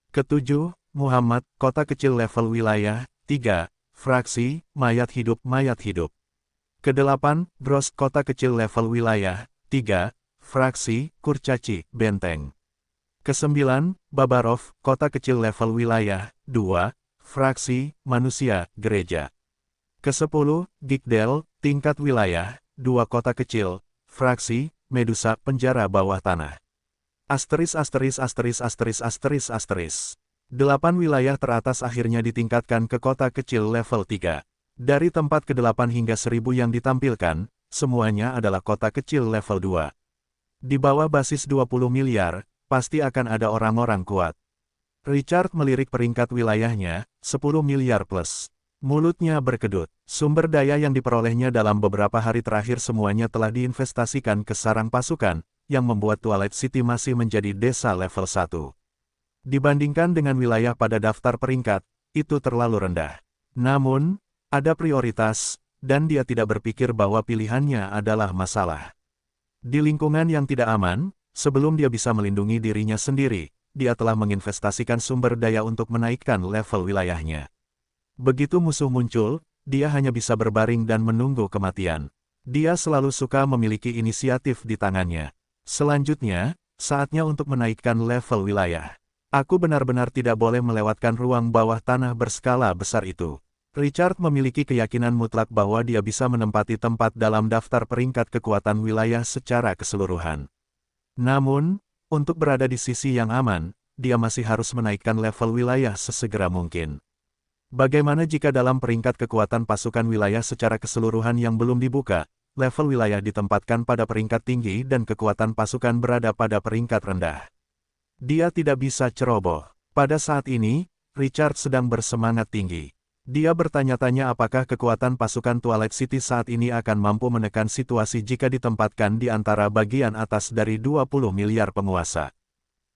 Ketujuh, Muhammad, kota kecil level wilayah. 3. Fraksi, mayat hidup. Kedelapan, Gross, kota kecil level wilayah. 3. Fraksi, kurcaci, benteng. Kesembilan, Babarov, kota kecil level wilayah. 2. Fraksi, manusia, gereja. Kesepuluh, Gigdel, tingkat wilayah. 2 kota kecil. Fraksi, Medusa, penjara bawah tanah. Asteris. 8 wilayah teratas akhirnya ditingkatkan ke kota kecil level 3. Dari tempat ke-8 hingga 1000 yang ditampilkan, semuanya adalah kota kecil level 2. Di bawah basis 20 miliar, pasti akan ada orang-orang kuat. Richard melirik peringkat wilayahnya, 10 miliar plus. Mulutnya berkedut. Sumber daya yang diperolehnya dalam beberapa hari terakhir semuanya telah diinvestasikan ke sarang pasukan, yang membuat Twilight City masih menjadi desa level 1. Dibandingkan dengan wilayah pada daftar peringkat, itu terlalu rendah. Namun, ada prioritas, dan dia tidak berpikir bahwa pilihannya adalah masalah. Di lingkungan yang tidak aman, sebelum dia bisa melindungi dirinya sendiri, dia telah menginvestasikan sumber daya untuk menaikkan level wilayahnya. Begitu musuh muncul, dia hanya bisa berbaring dan menunggu kematian. Dia selalu suka memiliki inisiatif di tangannya. Selanjutnya, saatnya untuk menaikkan level wilayah. Aku benar-benar tidak boleh melewatkan ruang bawah tanah berskala besar itu. Richard memiliki keyakinan mutlak bahwa dia bisa menempati tempat dalam daftar peringkat kekuatan wilayah secara keseluruhan. Namun, untuk berada di sisi yang aman, dia masih harus menaikkan level wilayah sesegera mungkin. Bagaimana jika dalam peringkat kekuatan pasukan wilayah secara keseluruhan yang belum dibuka, level wilayah ditempatkan pada peringkat tinggi dan kekuatan pasukan berada pada peringkat rendah? Dia tidak bisa ceroboh. Pada saat ini, Richard sedang bersemangat tinggi. Dia bertanya-tanya apakah kekuatan pasukan Twilight City saat ini akan mampu menekan situasi jika ditempatkan di antara bagian atas dari 20 miliar penguasa.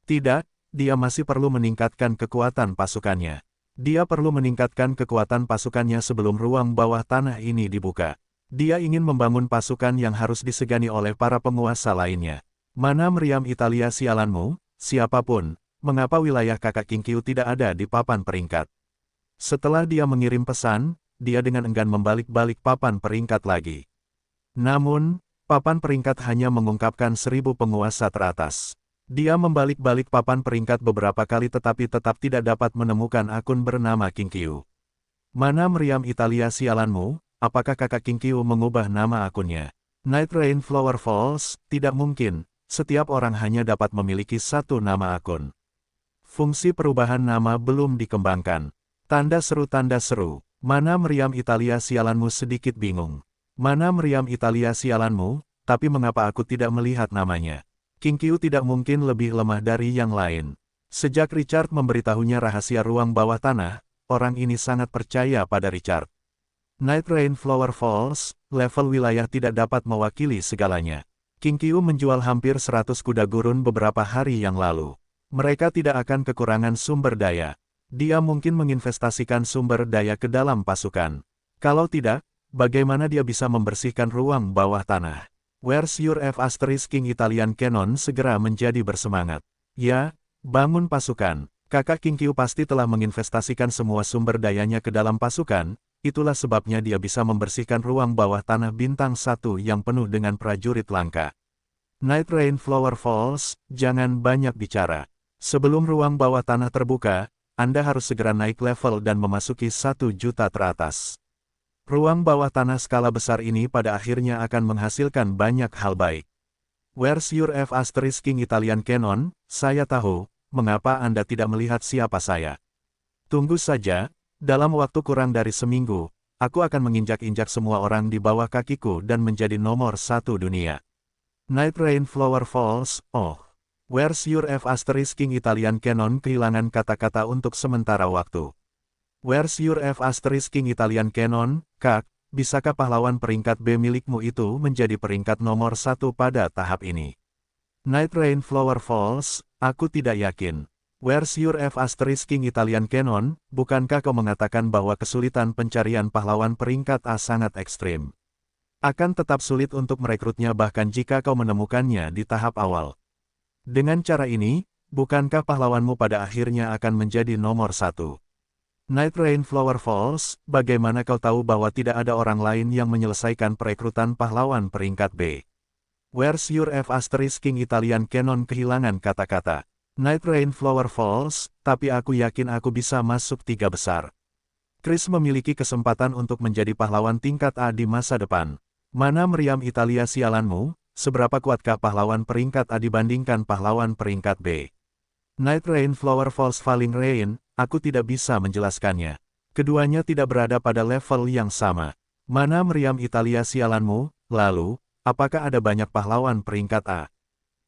Tidak, dia masih perlu meningkatkan kekuatan pasukannya. Dia perlu meningkatkan kekuatan pasukannya sebelum ruang bawah tanah ini dibuka. Dia ingin membangun pasukan yang harus disegani oleh para penguasa lainnya. Mana meriam Italia sialanmu, siapapun, mengapa wilayah kakak Kinkyu tidak ada di papan peringkat? Setelah dia mengirim pesan, dia dengan enggan membalik-balik papan peringkat lagi. Namun, papan peringkat hanya mengungkapkan 1000 penguasa teratas. Dia membalik-balik papan peringkat beberapa kali tetapi tetap tidak dapat menemukan akun bernama Kinkyu. Mana meriam Italia sialanmu, apakah kakak King Qiu mengubah nama akunnya? Night Rain Flower Falls, tidak mungkin, setiap orang hanya dapat memiliki satu nama akun. Fungsi perubahan nama belum dikembangkan. Tanda seru, mana meriam Italia sialanmu sedikit bingung. Mana meriam Italia sialanmu, tapi mengapa aku tidak melihat namanya? King Qiu tidak mungkin lebih lemah dari yang lain. Sejak Richard memberitahunya rahasia ruang bawah tanah, orang ini sangat percaya pada Richard. Night Rain Flower Falls, level wilayah tidak dapat mewakili segalanya. King Qiu menjual hampir 100 kuda gurun beberapa hari yang lalu. Mereka tidak akan kekurangan sumber daya. Dia mungkin menginvestasikan sumber daya ke dalam pasukan. Kalau tidak, bagaimana dia bisa membersihkan ruang bawah tanah? Where's your F** King Italian Cannon segera menjadi bersemangat. Ya, bangun pasukan. Kakak King Qiu pasti telah menginvestasikan semua sumber dayanya ke dalam pasukan. Itulah sebabnya dia bisa membersihkan ruang bawah tanah bintang 1 yang penuh dengan prajurit langka. Night Rain Flower Falls, jangan banyak bicara. Sebelum ruang bawah tanah terbuka, Anda harus segera naik level dan memasuki 1 juta teratas. Ruang bawah tanah skala besar ini pada akhirnya akan menghasilkan banyak hal baik. Where's your F** King Italian Cannon? Saya tahu, mengapa Anda tidak melihat siapa saya. Tunggu saja. Dalam waktu kurang dari seminggu, aku akan menginjak-injak semua orang di bawah kakiku dan menjadi nomor 1 dunia. Night Rain Flower Falls, oh. Where's your F** King Italian Cannon kehilangan kata-kata untuk sementara waktu. Where's your F** King Italian Cannon, Kak, bisakah pahlawan peringkat B milikmu itu menjadi peringkat nomor 1 pada tahap ini? Night Rain Flower Falls, aku tidak yakin. Where's your F** King Italian Cannon, bukankah kau mengatakan bahwa kesulitan pencarian pahlawan peringkat A sangat ekstrim? Akan tetap sulit untuk merekrutnya bahkan jika kau menemukannya di tahap awal. Dengan cara ini, bukankah pahlawanmu pada akhirnya akan menjadi nomor 1? Night Rain Flower Falls, bagaimana kau tahu bahwa tidak ada orang lain yang menyelesaikan perekrutan pahlawan peringkat B? Where's your F** King Italian Cannon kehilangan kata-kata. Night Rain Flower Falls, tapi aku yakin aku bisa masuk 3 besar. Chris memiliki kesempatan untuk menjadi pahlawan tingkat A di masa depan. Mana meriam Italia sialanmu, seberapa kuatkah pahlawan peringkat A dibandingkan pahlawan peringkat B? Night Rain Flower Falls Falling Rain, aku tidak bisa menjelaskannya. Keduanya tidak berada pada level yang sama. Mana meriam Italia sialanmu, lalu, apakah ada banyak pahlawan peringkat A?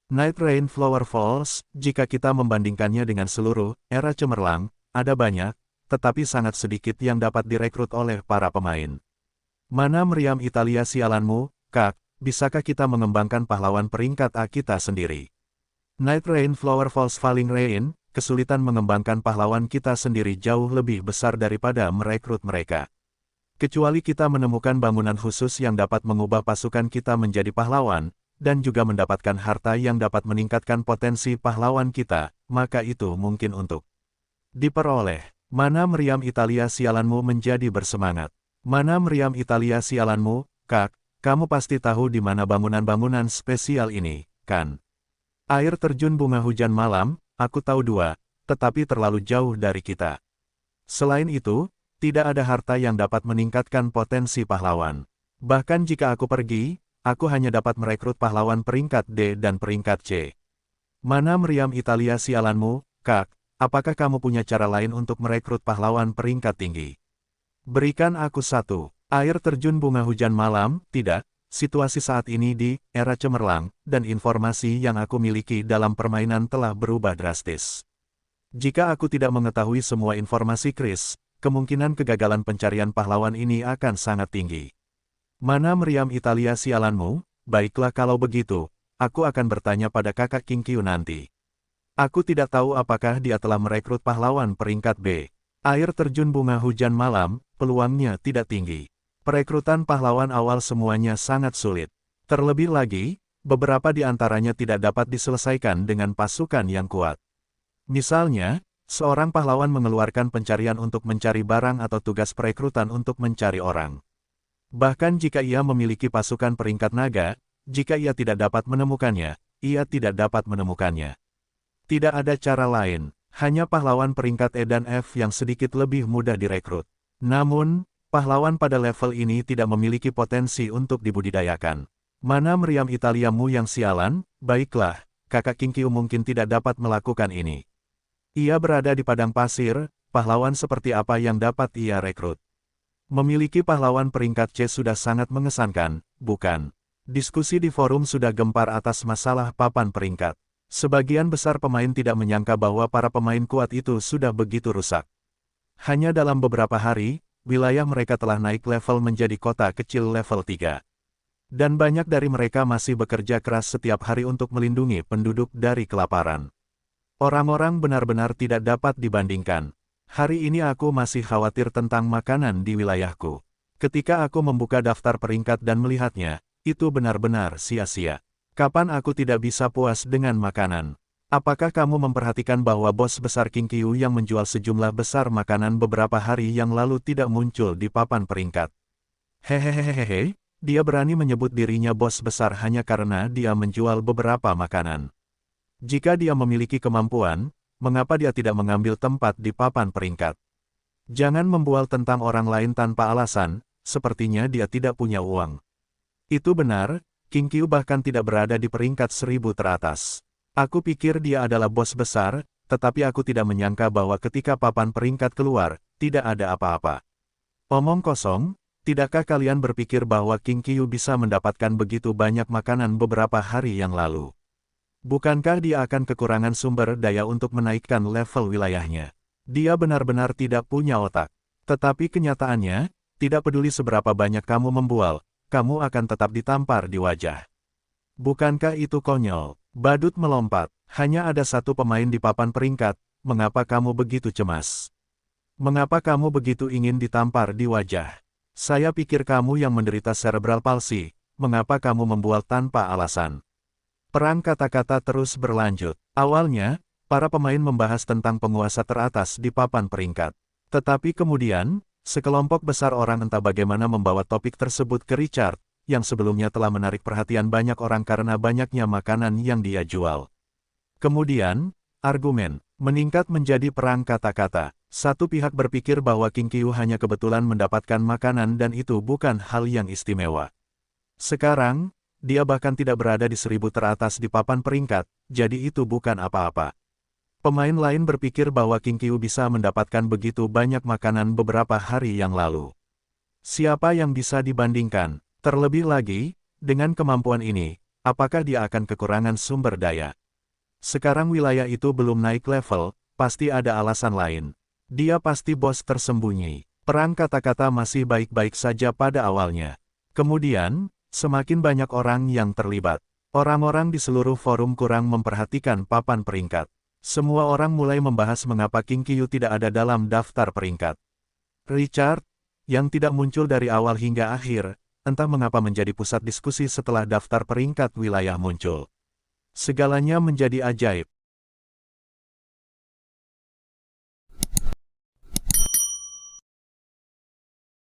Night Rain Flower Falls, jika kita membandingkannya dengan seluruh era cemerlang, ada banyak, tetapi sangat sedikit yang dapat direkrut oleh para pemain. Mana meriam Italia sialanmu, Kak, bisakah kita mengembangkan pahlawan peringkat A kita sendiri? Night Rain Flower Falls Falling Rain, kesulitan mengembangkan pahlawan kita sendiri jauh lebih besar daripada merekrut mereka. Kecuali kita menemukan bangunan khusus yang dapat mengubah pasukan kita menjadi pahlawan, dan juga mendapatkan harta yang dapat meningkatkan potensi pahlawan kita, maka itu mungkin untuk diperoleh. Mana meriam Italia sialanmu menjadi bersemangat. Mana meriam Italia sialanmu, Kak, kamu pasti tahu di mana bangunan-bangunan spesial ini, kan? Air terjun bunga hujan malam, aku tahu 2, tetapi terlalu jauh dari kita. Selain itu, tidak ada harta yang dapat meningkatkan potensi pahlawan. Bahkan jika aku pergi, aku hanya dapat merekrut pahlawan peringkat D dan peringkat C. Mana meriam Italia sialanmu, Kak, apakah kamu punya cara lain untuk merekrut pahlawan peringkat tinggi? Berikan aku 1. Air terjun bunga hujan malam, tidak, situasi saat ini di era cemerlang, dan informasi yang aku miliki dalam permainan telah berubah drastis. Jika aku tidak mengetahui semua informasi Chris, kemungkinan kegagalan pencarian pahlawan ini akan sangat tinggi. Mana meriam Italia sialanmu? Baiklah kalau begitu, aku akan bertanya pada kakak King Qiu nanti. Aku tidak tahu apakah dia telah merekrut pahlawan peringkat B. Air terjun bunga hujan malam, peluangnya tidak tinggi. Perekrutan pahlawan awal semuanya sangat sulit. Terlebih lagi, beberapa di antaranya tidak dapat diselesaikan dengan pasukan yang kuat. Misalnya, seorang pahlawan mengeluarkan pencarian untuk mencari barang atau tugas perekrutan untuk mencari orang. Bahkan jika ia memiliki pasukan peringkat naga, jika ia tidak dapat menemukannya, ia tidak dapat menemukannya. Tidak ada cara lain, hanya pahlawan peringkat E dan F yang sedikit lebih mudah direkrut. Namun, Pahlawan pada level ini tidak memiliki potensi untuk dibudidayakan. Mana meriam Italiamu yang sialan? Baiklah, kakak Kinkyu mungkin tidak dapat melakukan ini. Ia berada di padang pasir, pahlawan seperti apa yang dapat ia rekrut? Memiliki pahlawan peringkat C sudah sangat mengesankan, bukan? Diskusi di forum sudah gempar atas masalah papan peringkat. Sebagian besar pemain tidak menyangka bahwa para pemain kuat itu sudah begitu rusak. Hanya dalam beberapa hari, wilayah mereka telah naik level menjadi kota kecil level 3. Dan banyak dari mereka masih bekerja keras setiap hari untuk melindungi penduduk dari kelaparan. Orang-orang benar-benar tidak dapat dibandingkan. Hari ini aku masih khawatir tentang makanan di wilayahku. Ketika aku membuka daftar peringkat dan melihatnya, itu benar-benar sia-sia. Kapan aku tidak bisa puas dengan makanan? Apakah kamu memperhatikan bahwa bos besar Kinkyu yang menjual sejumlah besar makanan beberapa hari yang lalu tidak muncul di papan peringkat? Hehehehehe, dia berani menyebut dirinya bos besar hanya karena dia menjual beberapa makanan. Jika dia memiliki kemampuan, mengapa dia tidak mengambil tempat di papan peringkat? Jangan membual tentang orang lain tanpa alasan, sepertinya dia tidak punya uang. Itu benar, Kinkyu bahkan tidak berada di peringkat 1000 teratas. Aku pikir dia adalah bos besar, tetapi aku tidak menyangka bahwa ketika papan peringkat keluar, tidak ada apa-apa. Omong kosong, tidakkah kalian berpikir bahwa Kinkyu bisa mendapatkan begitu banyak makanan beberapa hari yang lalu? Bukankah dia akan kekurangan sumber daya untuk menaikkan level wilayahnya? Dia benar-benar tidak punya otak. Tetapi kenyataannya, tidak peduli seberapa banyak kamu membual, kamu akan tetap ditampar di wajah. Bukankah itu konyol? Badut melompat. Hanya ada satu pemain di papan peringkat, mengapa kamu begitu cemas? Mengapa kamu begitu ingin ditampar di wajah? Saya pikir kamu yang menderita cerebral palsy, mengapa kamu membual tanpa alasan? Perang kata-kata terus berlanjut. Awalnya, para pemain membahas tentang penguasa teratas di papan peringkat. Tetapi kemudian, sekelompok besar orang entah bagaimana membawa topik tersebut ke Richard, yang sebelumnya telah menarik perhatian banyak orang karena banyaknya makanan yang dia jual. Kemudian, argumen meningkat menjadi perang kata-kata. Satu pihak berpikir bahwa Kinkyu hanya kebetulan mendapatkan makanan dan itu bukan hal yang istimewa. Sekarang, dia bahkan tidak berada di 1000 teratas di papan peringkat, jadi itu bukan apa-apa. Pemain lain berpikir bahwa Kinkyu bisa mendapatkan begitu banyak makanan beberapa hari yang lalu. Siapa yang bisa dibandingkan? Terlebih lagi, dengan kemampuan ini, apakah dia akan kekurangan sumber daya? Sekarang wilayah itu belum naik level, pasti ada alasan lain. Dia pasti bos tersembunyi. Perang kata-kata masih baik-baik saja pada awalnya. Kemudian, semakin banyak orang yang terlibat. Orang-orang di seluruh forum kurang memperhatikan papan peringkat. Semua orang mulai membahas mengapa Kinkyu tidak ada dalam daftar peringkat. Richard, yang tidak muncul dari awal hingga akhir, entah mengapa menjadi pusat diskusi setelah daftar peringkat wilayah muncul. Segalanya menjadi ajaib.